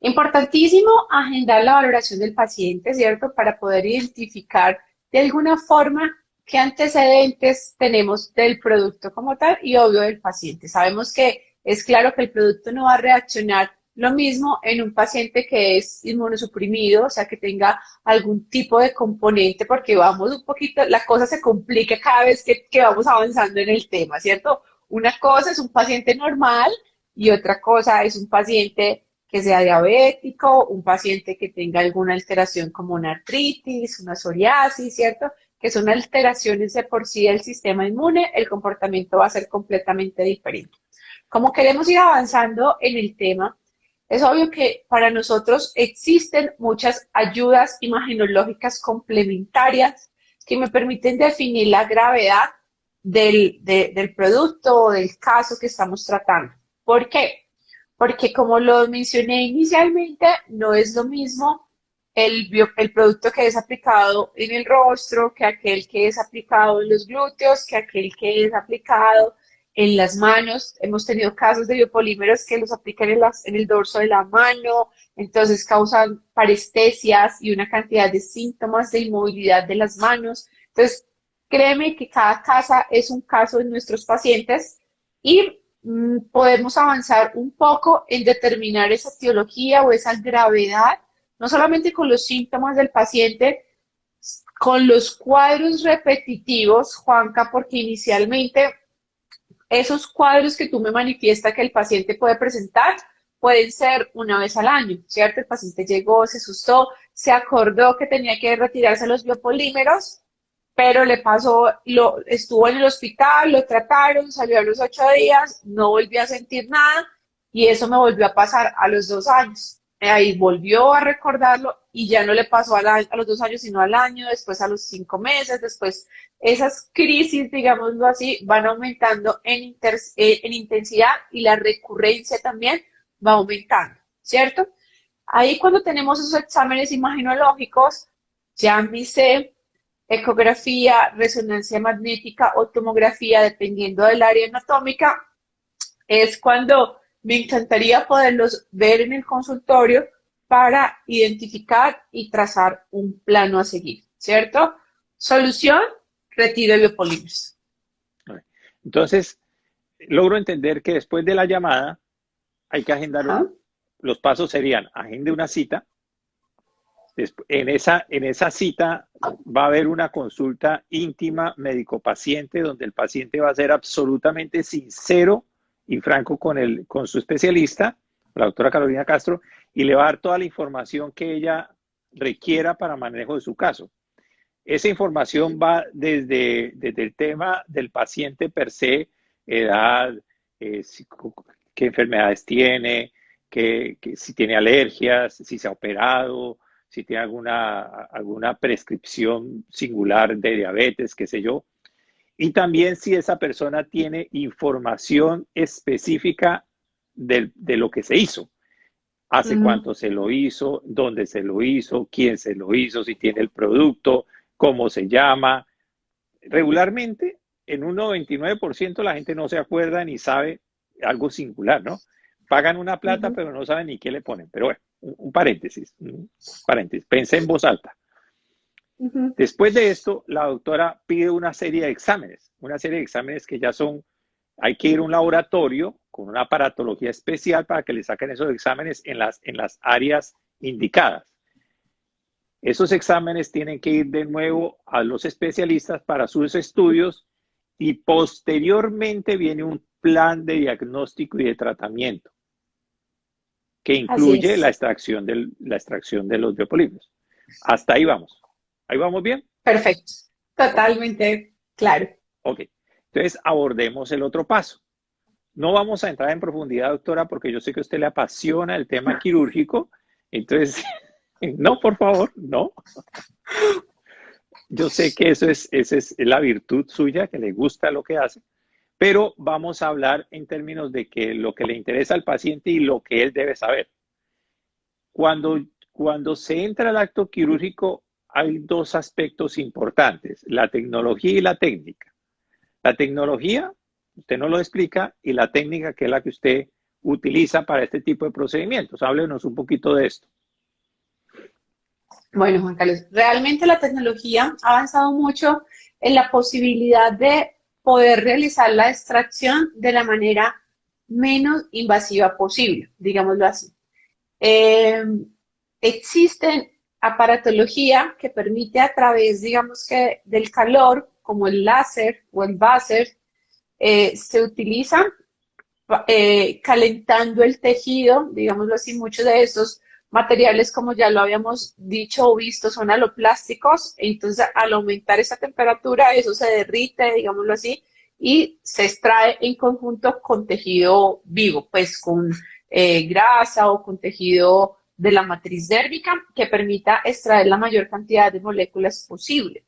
Importantísimo agendar la valoración del paciente, ¿cierto? Para poder identificar de alguna forma qué antecedentes tenemos del producto como tal y obvio del paciente. Sabemos que es claro que el producto no va a reaccionar lo mismo en un paciente que es inmunosuprimido, o sea, que tenga algún tipo de componente, porque vamos un poquito, la cosa se complica cada vez que vamos avanzando en el tema, ¿cierto? Una cosa es un paciente normal y otra cosa es un paciente que sea diabético, un paciente que tenga alguna alteración como una artritis, una psoriasis, ¿cierto? Que son alteraciones de por sí del sistema inmune, el comportamiento va a ser completamente diferente. Como queremos ir avanzando en el tema, es obvio que para nosotros existen muchas ayudas imaginológicas complementarias que me permiten definir la gravedad del producto o del caso que estamos tratando. ¿Por qué? Porque como lo mencioné inicialmente, no es lo mismo el producto que es aplicado en el rostro que aquel que es aplicado en los glúteos, que aquel que es aplicado en las manos. Hemos tenido casos de biopolímeros que los aplican en el dorso de la mano, entonces causan parestesias y una cantidad de síntomas de inmovilidad de las manos. Entonces, créeme que cada casa es un caso en nuestros pacientes y podemos avanzar un poco en determinar esa etiología o esa gravedad, no solamente con los síntomas del paciente, con los cuadros repetitivos, Juanca, porque inicialmente esos cuadros que tú me manifiestas que el paciente puede presentar pueden ser una vez al año, ¿cierto? El paciente llegó, se asustó, se acordó que tenía que retirarse los biopolímeros, pero le pasó, estuvo en el hospital, lo trataron, salió a los 8 días, no volvió a sentir nada y eso me volvió a pasar a los 2 años. Ahí volvió a recordarlo y ya no le pasó a los 2 años, sino al año, después a los 5 meses, después esas crisis, digámoslo así, van aumentando en intensidad y la recurrencia también va aumentando, ¿cierto? Ahí cuando tenemos esos exámenes imagenológicos, llámese ecografía, resonancia magnética o tomografía, dependiendo del área anatómica, es cuando me encantaría poderlos ver en el consultorio para identificar y trazar un plano a seguir, ¿cierto? Solución, retiro de biopolímeros. Entonces, logro entender que después de la llamada hay que agendar, Ajá. los pasos serían, agende una cita, en esa cita va a haber una consulta íntima médico-paciente donde el paciente va a ser absolutamente sincero y franco con su especialista, la doctora Carolina Castro, y le va a dar toda la información que ella requiera para manejo de su caso. Esa información va desde el tema del paciente per se, edad, qué enfermedades tiene, si tiene alergias, si se ha operado, si tiene alguna prescripción singular de diabetes, qué sé yo. Y también si esa persona tiene información específica de lo que se hizo. Hace cuánto se lo hizo, dónde se lo hizo, quién se lo hizo, si tiene el producto, cómo se llama. Regularmente, en un 99% la gente no se acuerda ni sabe algo singular, ¿no? Pagan una plata, pero no saben ni qué le ponen. Pero bueno, un paréntesis. Pensé en voz alta. Después de esto, la doctora pide una serie de exámenes que ya son, hay que ir a un laboratorio con una aparatología especial para que le saquen esos exámenes en las áreas indicadas. Esos exámenes tienen que ir de nuevo a los especialistas para sus estudios y posteriormente viene un plan de diagnóstico y de tratamiento que incluye la extracción de los biopolímeros. Hasta ahí vamos. ¿Ahí vamos bien? Perfecto. Totalmente claro. Ok. Entonces abordemos el otro paso. No vamos a entrar en profundidad, doctora, porque yo sé que a usted le apasiona el tema quirúrgico. Entonces, no, por favor, no. Yo sé que esa es la virtud suya, que le gusta lo que hace, pero vamos a hablar en términos de que lo que le interesa al paciente y lo que él debe saber. Cuando se entra al acto quirúrgico, hay dos aspectos importantes, la tecnología y la técnica. La tecnología, usted no lo explica, y la técnica, que es la que usted utiliza para este tipo de procedimientos. Háblenos un poquito de esto. Bueno, Juan Carlos, realmente la tecnología ha avanzado mucho en la posibilidad de poder realizar la extracción de la manera menos invasiva posible, digámoslo así. Existen aparatología que permite a través, digamos que del calor, como el láser o el báser, se utiliza calentando el tejido, digámoslo así. Muchos de estos materiales, como ya lo habíamos dicho o visto, son aloplásticos, entonces al aumentar esa temperatura, eso se derrite, digámoslo así, y se extrae en conjunto con tejido vivo, pues con grasa o con tejido de la matriz dérmica que permita extraer la mayor cantidad de moléculas posible.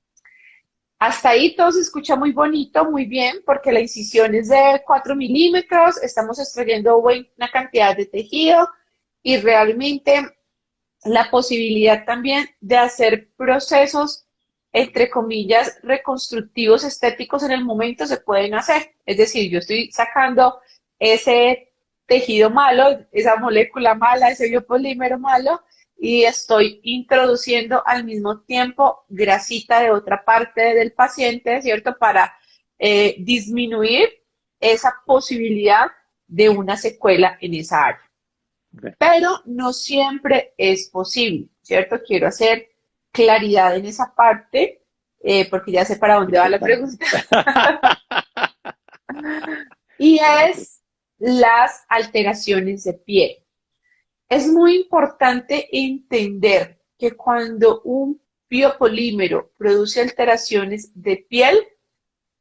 Hasta ahí todo se escucha muy bonito, muy bien, porque la incisión es de 4 milímetros, estamos extrayendo buena cantidad de tejido y realmente la posibilidad también de hacer procesos, entre comillas, reconstructivos estéticos en el momento se pueden hacer. Es decir, yo estoy sacando ese tejido malo, esa molécula mala, ese biopolímero malo, y estoy introduciendo al mismo tiempo grasita de otra parte del paciente, ¿cierto? Para disminuir esa posibilidad de una secuela en esa área. Okay. Pero no siempre es posible, ¿cierto? Quiero hacer claridad en esa parte, porque ya sé para dónde va la pregunta. Y es las alteraciones de piel. Es muy importante entender que cuando un biopolímero produce alteraciones de piel,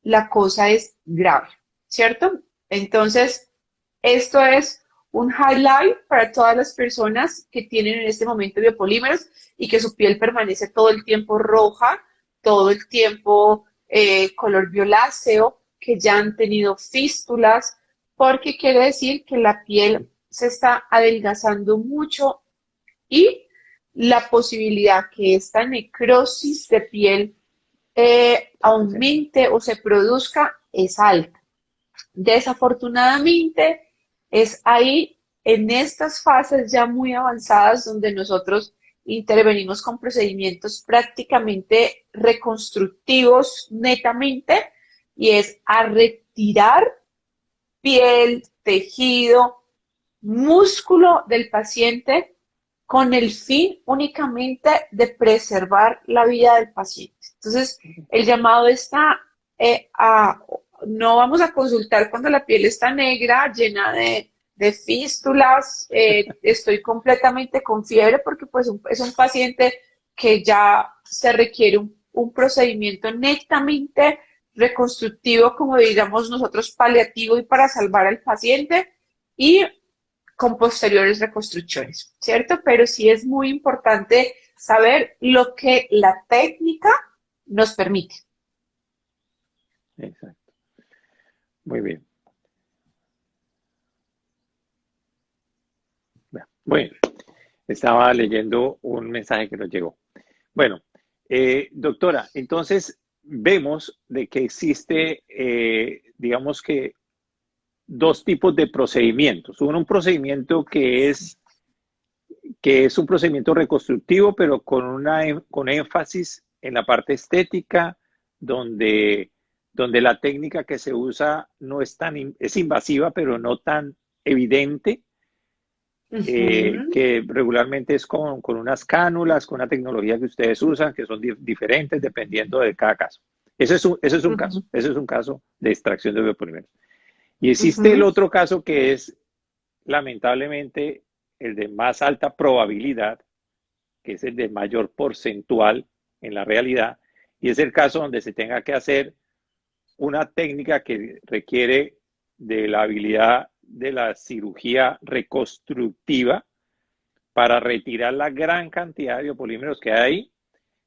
la cosa es grave, ¿cierto? Entonces, esto es un highlight para todas las personas que tienen en este momento biopolímeros y que su piel permanece todo el tiempo roja, todo el tiempo color violáceo, que ya han tenido fístulas, porque quiere decir que la piel se está adelgazando mucho y la posibilidad que esta necrosis de piel aumente o se produzca es alta. Desafortunadamente, es ahí, en estas fases ya muy avanzadas, donde nosotros intervenimos con procedimientos prácticamente reconstructivos netamente, y es a retirar piel, tejido, músculo del paciente con el fin únicamente de preservar la vida del paciente. Entonces, el llamado está no vamos a consultar cuando la piel está negra, llena de fístulas, estoy completamente con fiebre porque pues es un paciente que ya se requiere un procedimiento netamente reconstructivo, como digamos nosotros, paliativo y para salvar al paciente, y con posteriores reconstrucciones, ¿cierto? Pero sí es muy importante saber lo que la técnica nos permite. Exacto. Muy bien. Bueno, estaba leyendo un mensaje que nos llegó. Bueno, doctora, entonces vemos de que existe, digamos que, dos tipos de procedimientos. Uno, un procedimiento que es un procedimiento reconstructivo, pero con énfasis en la parte estética, donde la técnica que se usa no es es invasiva, pero no tan evidente, que regularmente es con unas cánulas, con una tecnología que ustedes usan, que son diferentes dependiendo de cada caso. Ese es un caso, ese es un caso de extracción de biopolímeros. Y existe el otro caso que es, lamentablemente, el de más alta probabilidad, que es el de mayor porcentual en la realidad, y es el caso donde se tenga que hacer una técnica que requiere de la habilidad de la cirugía reconstructiva para retirar la gran cantidad de biopolímeros que hay ahí,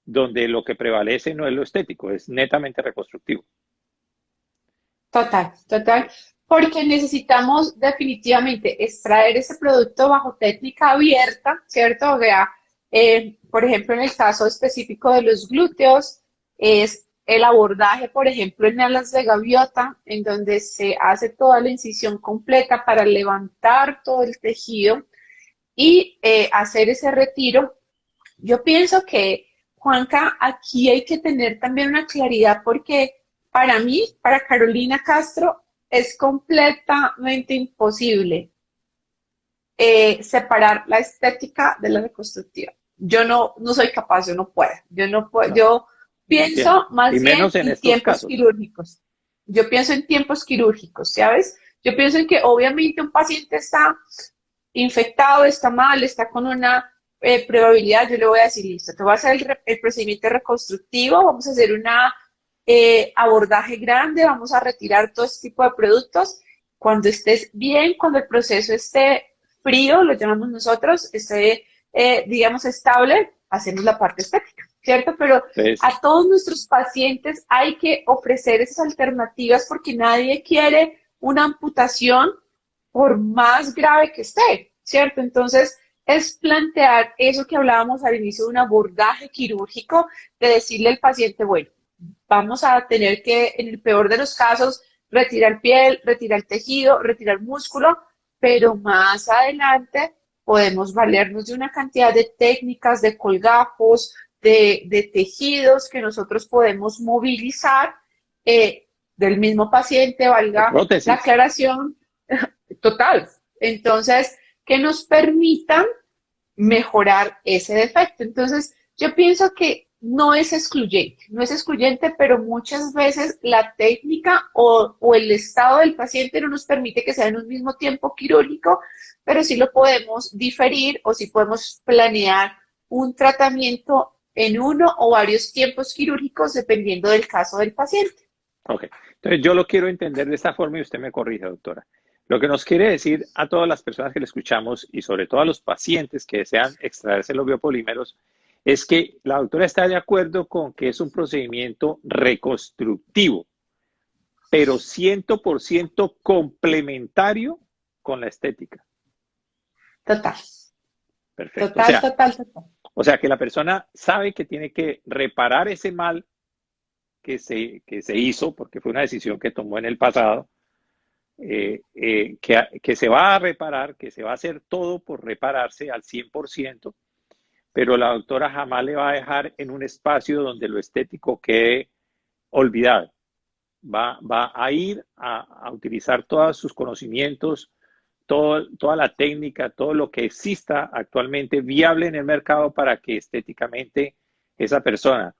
donde lo que prevalece no es lo estético, es netamente reconstructivo. Total, total, porque necesitamos definitivamente extraer ese producto bajo técnica abierta, ¿cierto? O sea, por ejemplo, en el caso específico de los glúteos, es el abordaje, por ejemplo, en alas de gaviota, en donde se hace toda la incisión completa para levantar todo el tejido y hacer ese retiro. Yo pienso que, Juanca, aquí hay que tener también una claridad porque para mí, para Carolina Castro, es completamente imposible separar la estética de la reconstructiva. Yo no soy capaz, yo no puedo. Yo no puedo, No, yo pienso más y bien menos en en estos tiempos casos. quirúrgicos. Yo pienso en tiempos quirúrgicos, ¿sabes? Yo pienso en que obviamente un paciente está infectado, está mal, está con una probabilidad, yo le voy a decir, listo, te voy a hacer el procedimiento reconstructivo, vamos a hacer una abordaje grande, vamos a retirar todo este tipo de productos. Cuando estés bien, cuando el proceso esté frío, lo llamamos nosotros, esté, digamos, estable, hacemos la parte estética, ¿cierto? Pero Entonces, a todos nuestros pacientes hay que ofrecer esas alternativas porque nadie quiere una amputación por más grave que esté, ¿cierto? Entonces, es plantear eso que hablábamos al inicio de un abordaje quirúrgico, de decirle al paciente, bueno, vamos a tener que, en el peor de los casos, retirar piel, retirar tejido, retirar músculo, pero más adelante podemos valernos de una cantidad de técnicas, de colgajos, de tejidos que nosotros podemos movilizar del mismo paciente, valga la prótesis. aclaración, total. Entonces, que nos permitan mejorar ese defecto. Entonces, yo pienso que no es excluyente, pero muchas veces la técnica o el estado del paciente no nos permite que sea en un mismo tiempo quirúrgico, pero sí lo podemos diferir o sí podemos planear un tratamiento en uno o varios tiempos quirúrgicos dependiendo del caso del paciente. Ok, entonces yo lo quiero entender de esta forma y usted me corrige, doctora. Lo que nos quiere decir a todas las personas que le escuchamos y sobre todo a los pacientes que desean extraerse los biopolímeros es que la doctora está de acuerdo con que es un procedimiento reconstructivo, pero 100% complementario con la estética. Total, Perfecto. total. O sea que la persona sabe que tiene que reparar ese mal que se hizo, porque fue una decisión que tomó en el pasado, que se va a reparar, que se va a hacer todo por repararse al 100%, pero la doctora jamás le va a dejar en un espacio donde lo estético quede olvidado. Va a ir a utilizar todos sus conocimientos, toda la técnica, todo lo que exista actualmente viable en el mercado para que estéticamente esa persona,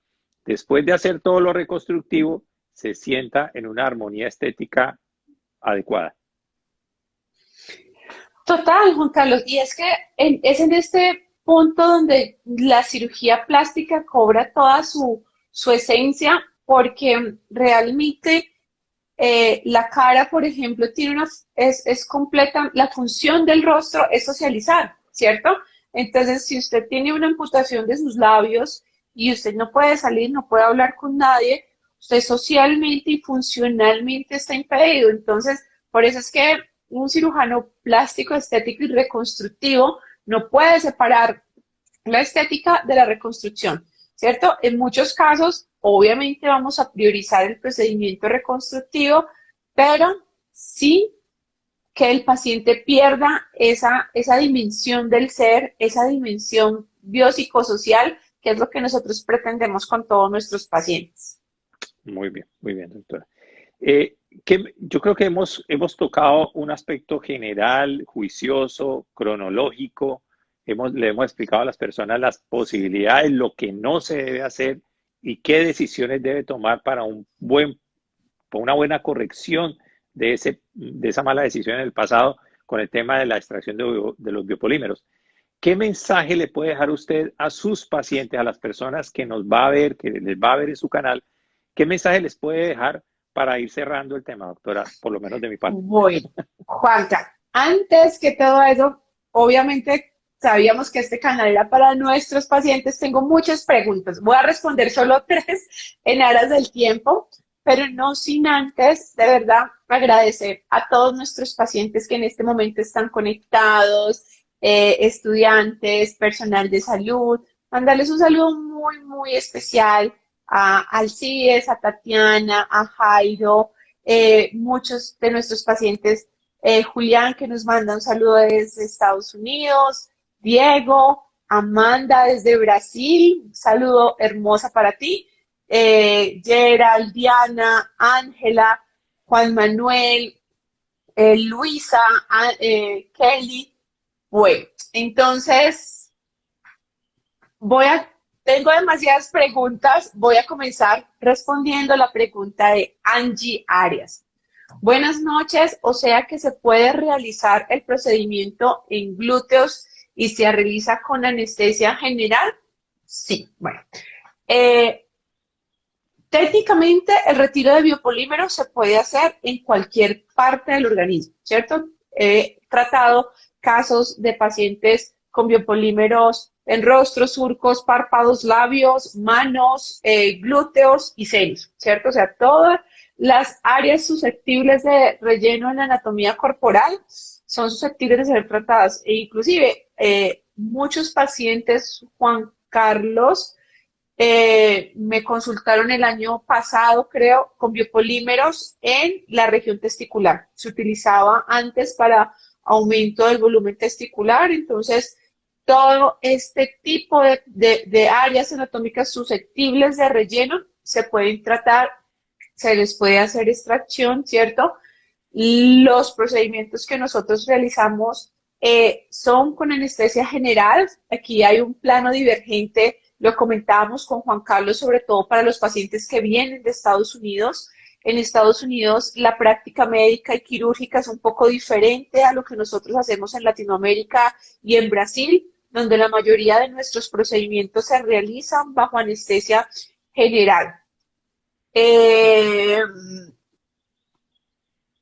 después de hacer todo lo reconstructivo, se sienta en una armonía estética adecuada. Total, Juan Carlos. Y es que es en este punto donde la cirugía plástica cobra toda su esencia, porque realmente la cara, por ejemplo, es completa, la función del rostro es socializar, ¿cierto? Entonces, si usted tiene una amputación de sus labios y usted no puede salir, no puede hablar con nadie, usted socialmente y funcionalmente está impedido. Entonces, por eso es que un cirujano plástico, estético y reconstructivo no puede separar la estética de la reconstrucción, ¿cierto? En muchos casos, obviamente vamos a priorizar el procedimiento reconstructivo, pero sí que el paciente pierda esa dimensión del ser, esa dimensión biopsicosocial, que es lo que nosotros pretendemos con todos nuestros pacientes. Muy bien, doctora. Yo creo que hemos tocado un aspecto general, juicioso, cronológico. Le hemos explicado a las personas las posibilidades, lo que no se debe hacer y qué decisiones debe tomar para una buena corrección de esa mala decisión en el pasado con el tema de la extracción de los biopolímeros. ¿Qué mensaje le puede dejar usted a sus pacientes, a las personas que nos va a ver, que les va a ver en su canal? ¿Qué mensaje les puede dejar para ir cerrando el tema, doctora? Por lo menos de mi parte. Bueno, Juanca, antes que todo eso, obviamente sabíamos que este canal era para nuestros pacientes. Tengo muchas preguntas. Voy a responder solo 3 en aras del tiempo, pero no sin antes, de verdad, agradecer a todos nuestros pacientes que en este momento están conectados, estudiantes, personal de salud. Mandarles un saludo muy, muy especial a Alcides, a Tatiana, a Jairo, muchos de nuestros pacientes, Julián, que nos manda un saludo desde Estados Unidos, Diego, Amanda desde Brasil, un saludo hermosa para ti, Gerald, Diana, Ángela, Juan Manuel, Luisa, Kelly. Bueno, entonces tengo demasiadas preguntas. Voy a comenzar respondiendo la pregunta de Angie Arias. Buenas noches, o sea que se puede realizar el procedimiento en glúteos y se realiza con anestesia general. Sí, bueno. Técnicamente el retiro de biopolímeros se puede hacer en cualquier parte del organismo, ¿cierto? He tratado casos de pacientes con biopolímeros en rostros, surcos, párpados, labios, manos, glúteos y senos, ¿cierto? O sea, todas las áreas susceptibles de relleno en la anatomía corporal son susceptibles de ser tratadas. E inclusive, muchos pacientes, Juan Carlos, me consultaron el año pasado, creo, con biopolímeros en la región testicular. Se utilizaba antes para aumento del volumen testicular, entonces todo este tipo de áreas anatómicas susceptibles de relleno se pueden tratar, se les puede hacer extracción, ¿cierto? Los procedimientos que nosotros realizamos son con anestesia general. Aquí hay un plano divergente, lo comentábamos con Juan Carlos, sobre todo para los pacientes que vienen de Estados Unidos. En Estados Unidos la práctica médica y quirúrgica es un poco diferente a lo que nosotros hacemos en Latinoamérica y en Brasil, donde la mayoría de nuestros procedimientos se realizan bajo anestesia general.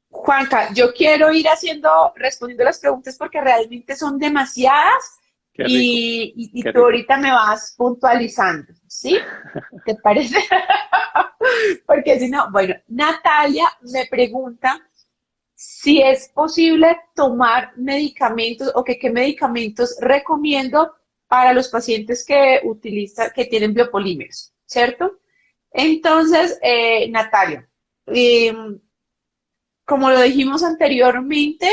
Juanca, yo quiero ir respondiendo las preguntas porque realmente son demasiadas y tú ahorita me vas puntualizando, ¿sí? ¿Te parece? Porque si no, bueno, Natalia me pregunta si es posible tomar medicamentos o que qué medicamentos recomiendo para los pacientes que tienen biopolímeros, ¿cierto? Entonces, Natalia, eh, como lo dijimos anteriormente,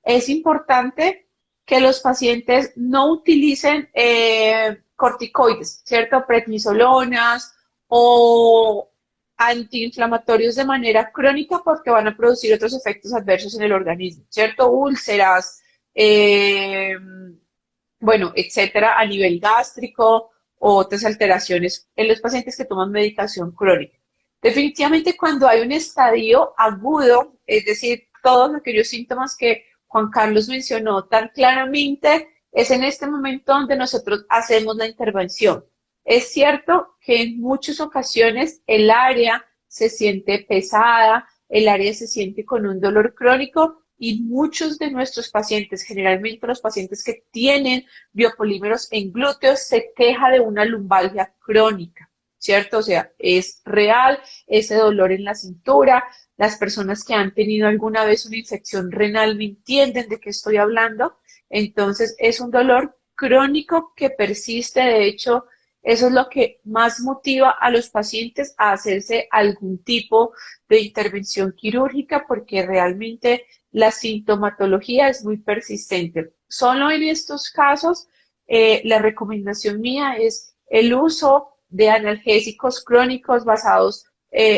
es importante que los pacientes no utilicen corticoides, ¿cierto? Prednisolonas o antiinflamatorios de manera crónica porque van a producir otros efectos adversos en el organismo, ¿cierto? Úlceras, eh, bueno, etcétera, a nivel gástrico o otras alteraciones en los pacientes que toman medicación crónica. Definitivamente cuando hay un estadio agudo, es decir, todos aquellos síntomas que Juan Carlos mencionó tan claramente, es en este momento donde nosotros hacemos la intervención. Es cierto que en muchas ocasiones el área se siente pesada, el área se siente con un dolor crónico y muchos de nuestros pacientes, generalmente los pacientes que tienen biopolímeros en glúteos, se queja de una lumbalgia crónica, ¿cierto? O sea, es real ese dolor en la cintura. Las personas que han tenido alguna vez una infección renal me entienden de qué estoy hablando. Entonces, es un dolor crónico que persiste. De hecho, eso es lo que más motiva a los pacientes a hacerse algún tipo de intervención quirúrgica porque realmente la sintomatología es muy persistente. Solo en estos casos, la recomendación mía es el uso de analgésicos crónicos basados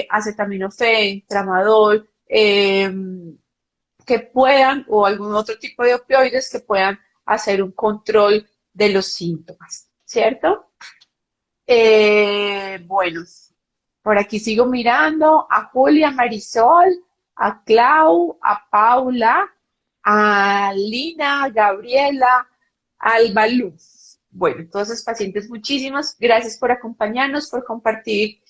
acetaminofén, tramadol, que puedan, o algún otro tipo de opioides que puedan hacer un control de los síntomas, ¿cierto? Bueno, por aquí sigo mirando a Julia, Marisol, a Clau, a Paula, a Lina, a Gabriela, al Balú. Bueno, entonces pacientes, muchísimas gracias por acompañarnos, por compartir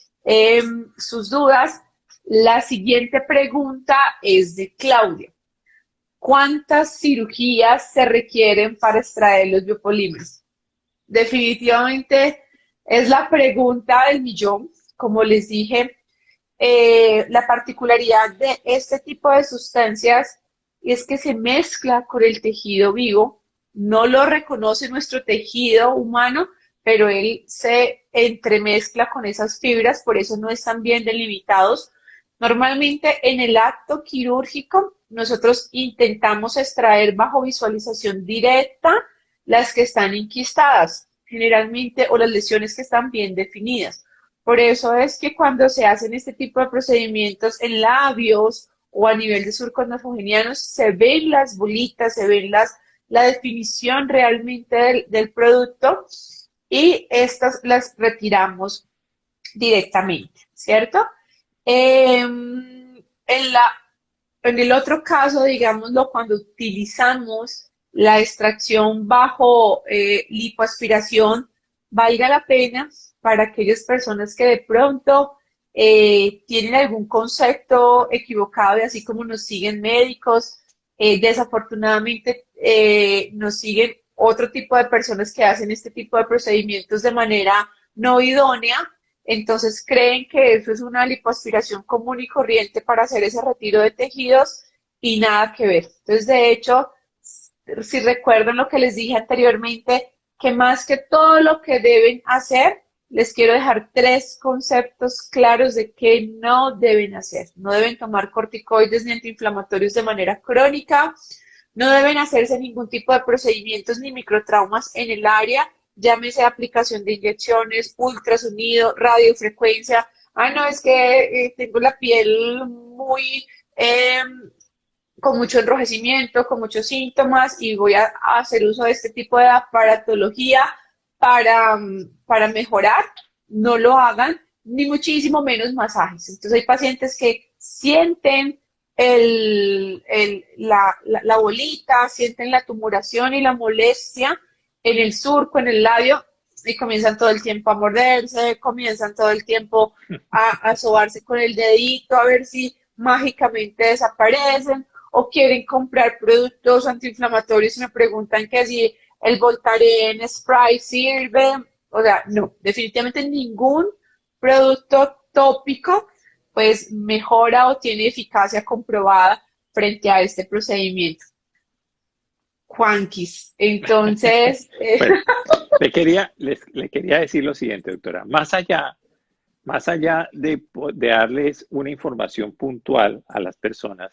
sus dudas. La siguiente pregunta es de Claudia. ¿Cuántas cirugías se requieren para extraer los biopolímeros? Definitivamente es la pregunta del millón. Como les dije, la particularidad de este tipo de sustancias es que se mezcla con el tejido vivo, no lo reconoce nuestro tejido humano, pero él se entremezcla con esas fibras, por eso no están bien delimitados. Normalmente en el acto quirúrgico nosotros intentamos extraer bajo visualización directa las que están enquistadas, generalmente, o las lesiones que están bien definidas. Por eso es que cuando se hacen este tipo de procedimientos en labios o a nivel de surcos nasogenianos, se ven las bolitas, se ven la definición realmente del producto y estas las retiramos directamente, ¿cierto? En el otro caso, digámoslo, cuando utilizamos la extracción bajo lipoaspiración, valga la pena para aquellas personas que de pronto tienen algún concepto equivocado y así como nos siguen médicos, desafortunadamente nos siguen otro tipo de personas que hacen este tipo de procedimientos de manera no idónea, entonces creen que eso es una lipoaspiración común y corriente para hacer ese retiro de tejidos y nada que ver. Entonces, de hecho, si recuerdan lo que les dije anteriormente, que más que todo lo que deben hacer, les quiero dejar 3 conceptos claros de qué no deben hacer. No deben tomar corticoides ni antiinflamatorios de manera crónica, no deben hacerse ningún tipo de procedimientos ni microtraumas en el área, llámese aplicación de inyecciones, ultrasonido, radiofrecuencia. Ah, no, es que tengo la piel muy con mucho enrojecimiento, con muchos síntomas y voy a hacer uso de este tipo de aparatología para mejorar. No lo hagan, ni muchísimo menos masajes. Entonces hay pacientes que sienten la bolita, sienten la tumoración y la molestia en el surco, en el labio, y comienzan todo el tiempo a morderse, comienzan todo el tiempo a sobarse con el dedito, a ver si mágicamente desaparecen, o quieren comprar productos antiinflamatorios y me preguntan que si el Voltaren Spray sirve. O sea, no, definitivamente ningún producto tópico pues mejora o tiene eficacia comprobada frente a este procedimiento. Juanquis. Entonces, Bueno, le quería decir lo siguiente, doctora. Más allá de darles una información puntual a las personas,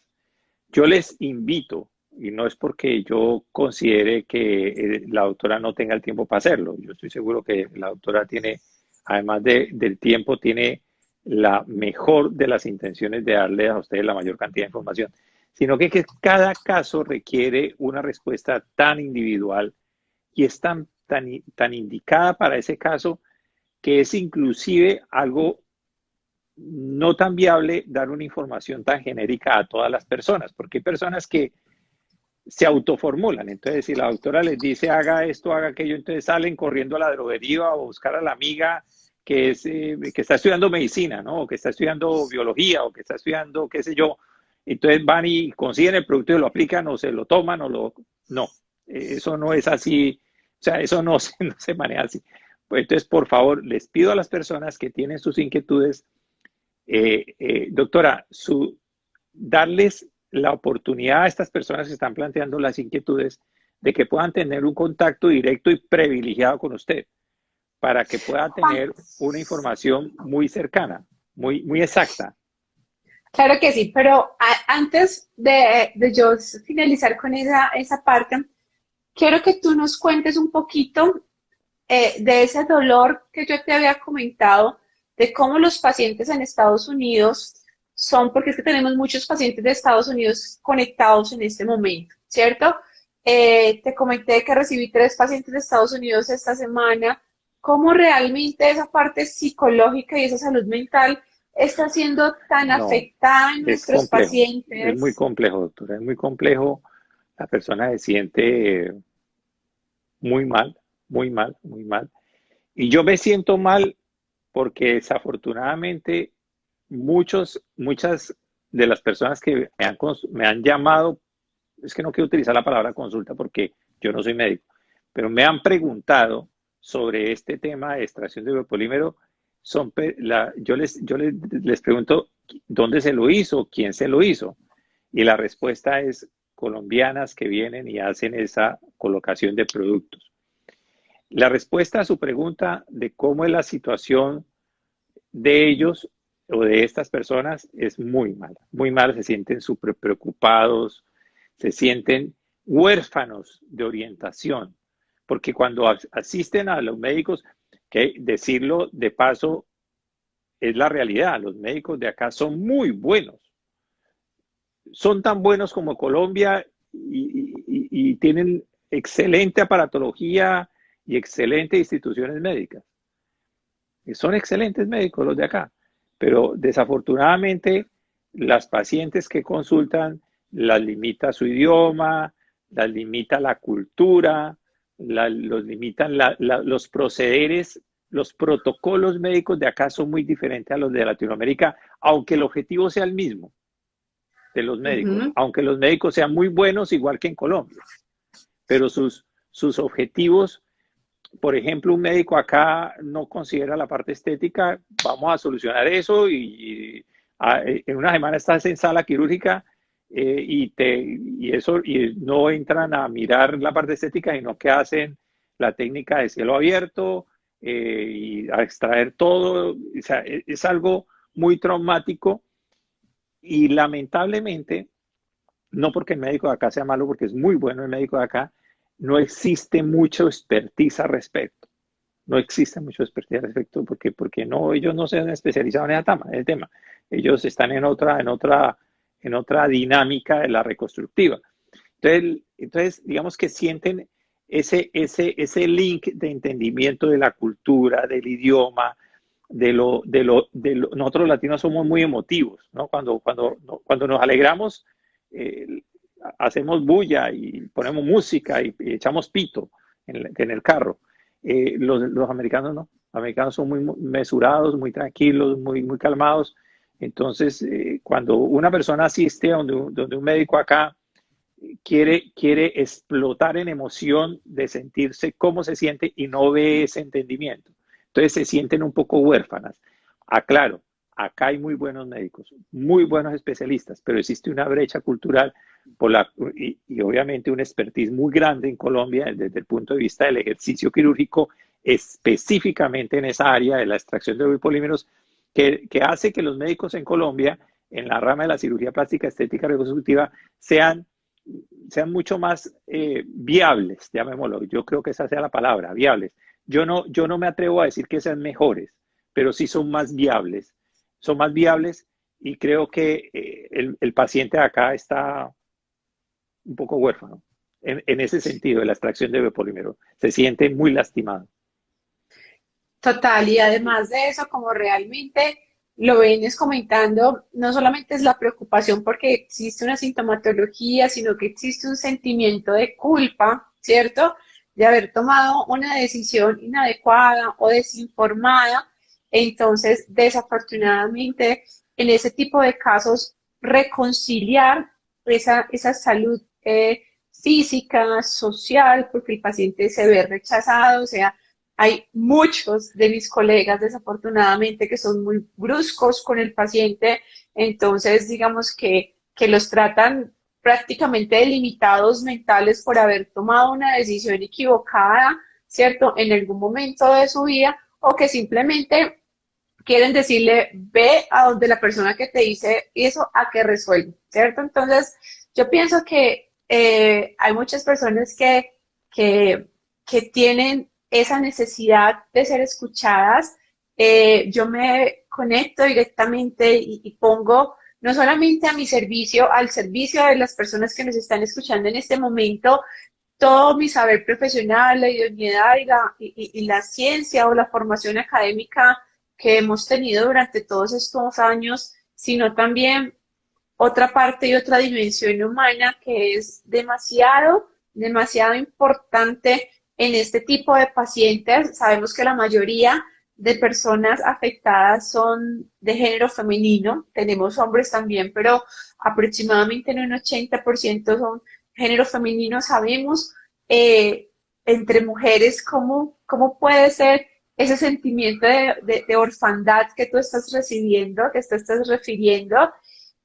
yo les invito, y no es porque yo considere que la doctora no tenga el tiempo para hacerlo. Yo estoy seguro que la doctora tiene, además del tiempo, tiene la mejor de las intenciones de darle a ustedes la mayor cantidad de información, sino que cada caso requiere una respuesta tan individual y es tan indicada para ese caso que es inclusive algo no tan viable dar una información tan genérica a todas las personas, porque hay personas que se autoformulan. Entonces, si la doctora les dice haga esto, haga aquello, entonces salen corriendo a la droguería o buscar a la amiga que está estudiando medicina, ¿no? O que está estudiando biología o que está estudiando, qué sé yo. Entonces van y consiguen el producto y lo aplican o se lo toman o lo... No, eso no es así. O sea, eso no no se maneja así. Pues entonces, por favor, les pido a las personas que tienen sus inquietudes, doctora, darles la oportunidad a estas personas que están planteando las inquietudes de que puedan tener un contacto directo y privilegiado con usted para que pueda tener una información muy cercana, muy exacta. claro que sí, pero antes de yo finalizar con esa parte, quiero que tú nos cuentes un poquito de ese dolor que yo te había comentado, de cómo los pacientes en Estados Unidos son, porque es que tenemos muchos pacientes de Estados Unidos conectados en este momento, ¿cierto? Te comenté que recibí 3 pacientes de Estados Unidos esta semana, cómo realmente esa parte psicológica y esa salud mental está siendo tan No, afectada en es nuestros complejo, es muy pacientes. complejo, doctora, es muy complejo. La persona se siente muy mal, muy mal, muy mal. Y yo me siento mal porque desafortunadamente muchas de las personas que me han llamado, es que no quiero utilizar la palabra consulta porque yo no soy médico, pero me han preguntado sobre este tema de extracción de biopolímero. Les pregunto dónde se lo hizo, quién se lo hizo. Y la respuesta es colombianas que vienen y hacen esa colocación de productos. La respuesta a su pregunta de cómo es la situación de ellos o de estas personas es muy mala, se sienten súper preocupados, se sienten huérfanos de orientación, porque cuando asisten a los médicos, que decirlo de paso es la realidad, los médicos de acá son muy buenos, son tan buenos como Colombia y tienen excelente aparatología y excelentes instituciones médicas. Son excelentes médicos los de acá, pero desafortunadamente las pacientes que consultan las limita su idioma, las limita la cultura, los limitan los procederes, los protocolos médicos de acá son muy diferentes a los de Latinoamérica, aunque el objetivo sea el mismo de los médicos, Ujú. aunque los médicos sean muy buenos igual que en Colombia, pero sus objetivos. Por ejemplo, un médico acá no considera la parte estética, vamos a solucionar eso y en una semana estás en sala quirúrgica y no entran a mirar la parte estética, sino que hacen la técnica de cielo abierto y a extraer todo. O sea, es algo muy traumático y lamentablemente, no porque el médico de acá sea malo, porque es muy bueno el médico de acá, no existe mucho expertise al respecto. No existe mucho expertise al respecto porque no, ellos no se han especializado en el tema. Ellos están en otra dinámica de la reconstructiva. Entonces, digamos que sienten ese link de entendimiento de la cultura, del idioma, nosotros los latinos somos muy emotivos, ¿no? Cuando nos alegramos, eh, hacemos bulla y ponemos música y echamos pito en el carro. Los americanos no. Los americanos son muy mesurados, muy tranquilos, muy calmados. Entonces, cuando una persona asiste a donde un médico acá quiere explotar en emoción de sentirse cómo se siente y no ve ese entendimiento. Entonces se sienten un poco huérfanas. Aclaro, acá hay muy buenos médicos, muy buenos especialistas, pero existe una brecha cultural y obviamente una expertise muy grande en Colombia desde el punto de vista del ejercicio quirúrgico, específicamente en esa área de la extracción de biopolímeros, que hace que los médicos en Colombia, en la rama de la cirugía plástica, estética, reconstructiva, sean mucho más viables, llamémoslo. Yo creo que esa sea la palabra, viables. Yo no me atrevo a decir que sean mejores, pero sí son más viables. Son más viables y creo que el paciente de acá está un poco huérfano en ese sentido de la extracción de biopolímero. Se siente muy lastimado. Total, y además de eso, como realmente lo vienes comentando, no solamente es la preocupación porque existe una sintomatología, sino que existe un sentimiento de culpa, ¿cierto? De haber tomado una decisión inadecuada o desinformada. Entonces, desafortunadamente, en ese tipo de casos, reconciliar esa salud física, social, porque el paciente se ve rechazado, o sea, hay muchos de mis colegas, desafortunadamente, que son muy bruscos con el paciente, entonces digamos que los tratan prácticamente delimitados mentales por haber tomado una decisión equivocada, ¿cierto? En algún momento de su vida, o que simplemente quieren decirle, ve a donde la persona que te dice eso a que resuelve, ¿cierto? Entonces, yo pienso que hay muchas personas que, que tienen esa necesidad de ser escuchadas. Yo me conecto directamente y pongo no solamente a mi servicio, al servicio de las personas que nos están escuchando en este momento, todo mi saber profesional, la idoneidad y la ciencia o la formación académica que hemos tenido durante todos estos años, sino también otra parte y otra dimensión humana que es demasiado, demasiado importante en este tipo de pacientes. Sabemos que la mayoría de personas afectadas son de género femenino, tenemos hombres también, pero aproximadamente en un 80% son género femenino. Sabemos entre mujeres cómo puede ser ese sentimiento de orfandad que tú estás recibiendo, que tú estás refiriendo,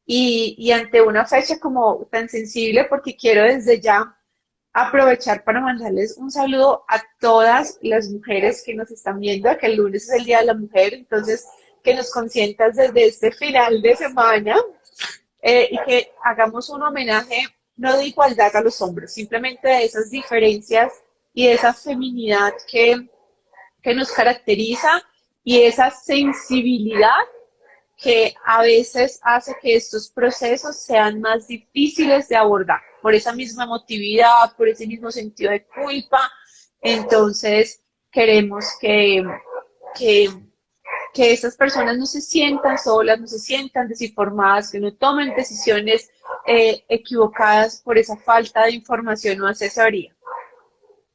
y ante una fecha como tan sensible, porque quiero desde ya aprovechar para mandarles un saludo a todas las mujeres que nos están viendo, que el lunes es el Día de la Mujer, entonces que nos consientas desde este final de semana y que hagamos un homenaje no de igualdad a los hombres, simplemente de esas diferencias y de esa feminidad que nos caracteriza y esa sensibilidad que a veces hace que estos procesos sean más difíciles de abordar, por esa misma emotividad, por ese mismo sentido de culpa. Entonces, queremos que, que estas personas no se sientan solas, no se sientan desinformadas, que no tomen decisiones equivocadas por esa falta de información o asesoría.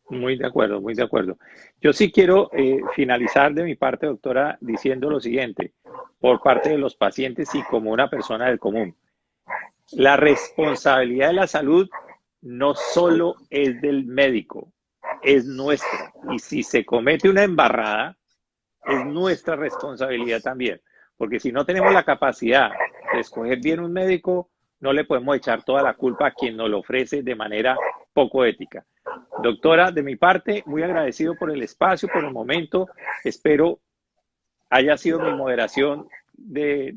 Muy de acuerdo, muy de acuerdo. Yo sí quiero finalizar de mi parte, doctora, diciendo lo siguiente, por parte de los pacientes y como una persona del común. La responsabilidad de la salud no solo es del médico, es nuestra. Y si se comete una embarrada, es nuestra responsabilidad también. Porque si no tenemos la capacidad de escoger bien un médico, no le podemos echar toda la culpa a quien nos lo ofrece de manera poco ética. Doctora, de mi parte, muy agradecido por el espacio, por el momento. Espero haya sido mi moderación de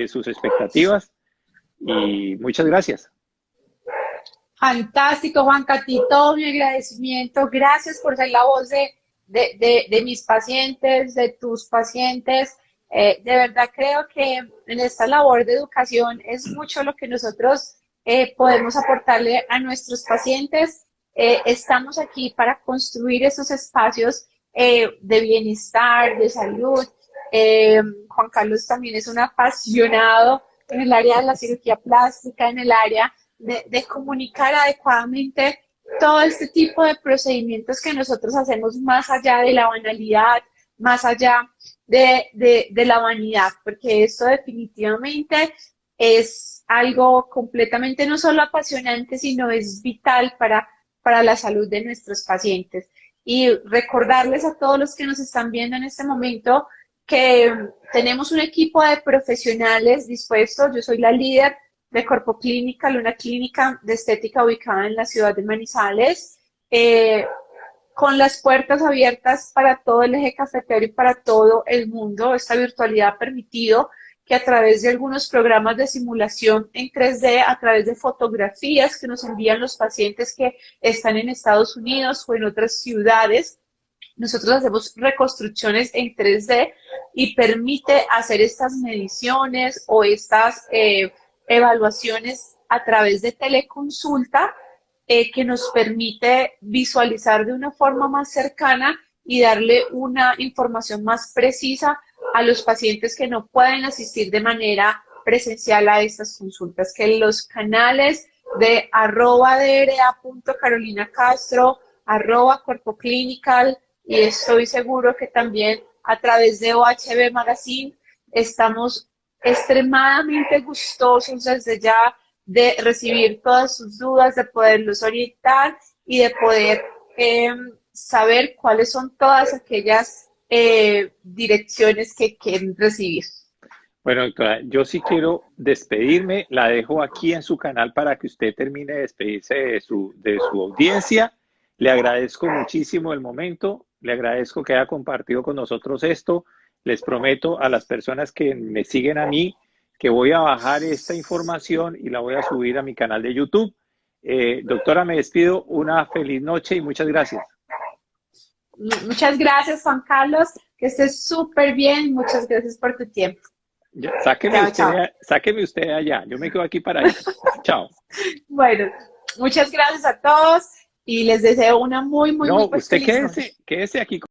sus expectativas y muchas gracias. Fantástico, Juan Cati, todo mi agradecimiento. Gracias por ser la voz de mis pacientes, de tus pacientes. De verdad creo que en esta labor de educación es mucho lo que nosotros podemos aportarle a nuestros pacientes. Estamos aquí para construir esos espacios de bienestar, de salud. Juan Carlos también es un apasionado en el área de la cirugía plástica, en el área de comunicar adecuadamente todo este tipo de procedimientos que nosotros hacemos más allá de la banalidad, más allá de la vanidad, porque esto definitivamente es algo completamente no solo apasionante, sino es vital para la salud de nuestros pacientes. Y recordarles a todos los que nos están viendo en este momento que tenemos un equipo de profesionales dispuestos. Yo soy la líder de Corpo Clinical, una clínica de estética ubicada en la ciudad de Manizales, con las puertas abiertas para todo el eje cafetero y para todo el mundo. Esta virtualidad ha permitido que a través de algunos programas de simulación en 3D, a través de fotografías que nos envían los pacientes que están en Estados Unidos o en otras ciudades, nosotros hacemos reconstrucciones en 3D y permite hacer estas mediciones o estas evaluaciones a través de teleconsulta, que nos permite visualizar de una forma más cercana y darle una información más precisa a los pacientes que no pueden asistir de manera presencial a estas consultas, que los canales de @dra.carolinacastro, @corpoclinical, y estoy seguro que también a través de OHB Magazine estamos extremadamente gustosos desde ya de recibir todas sus dudas, de poderlos orientar y de poder saber cuáles son todas aquellas direcciones que quieren recibir. Bueno, doctora, yo sí quiero despedirme, la dejo aquí en su canal para que usted termine de despedirse de su audiencia. Le agradezco muchísimo el momento, le agradezco que haya compartido con nosotros esto. Les prometo a las personas que me siguen a mí que voy a bajar esta información y la voy a subir a mi canal de YouTube. Doctora, me despido, una feliz noche y muchas gracias. Muchas gracias, Juan Carlos, que estés súper bien, muchas gracias por tu tiempo. Sáqueme usted allá, yo me quedo aquí para allá. Chao. Bueno, muchas gracias a todos y les deseo una muy No, feliz usted noche. quédese aquí.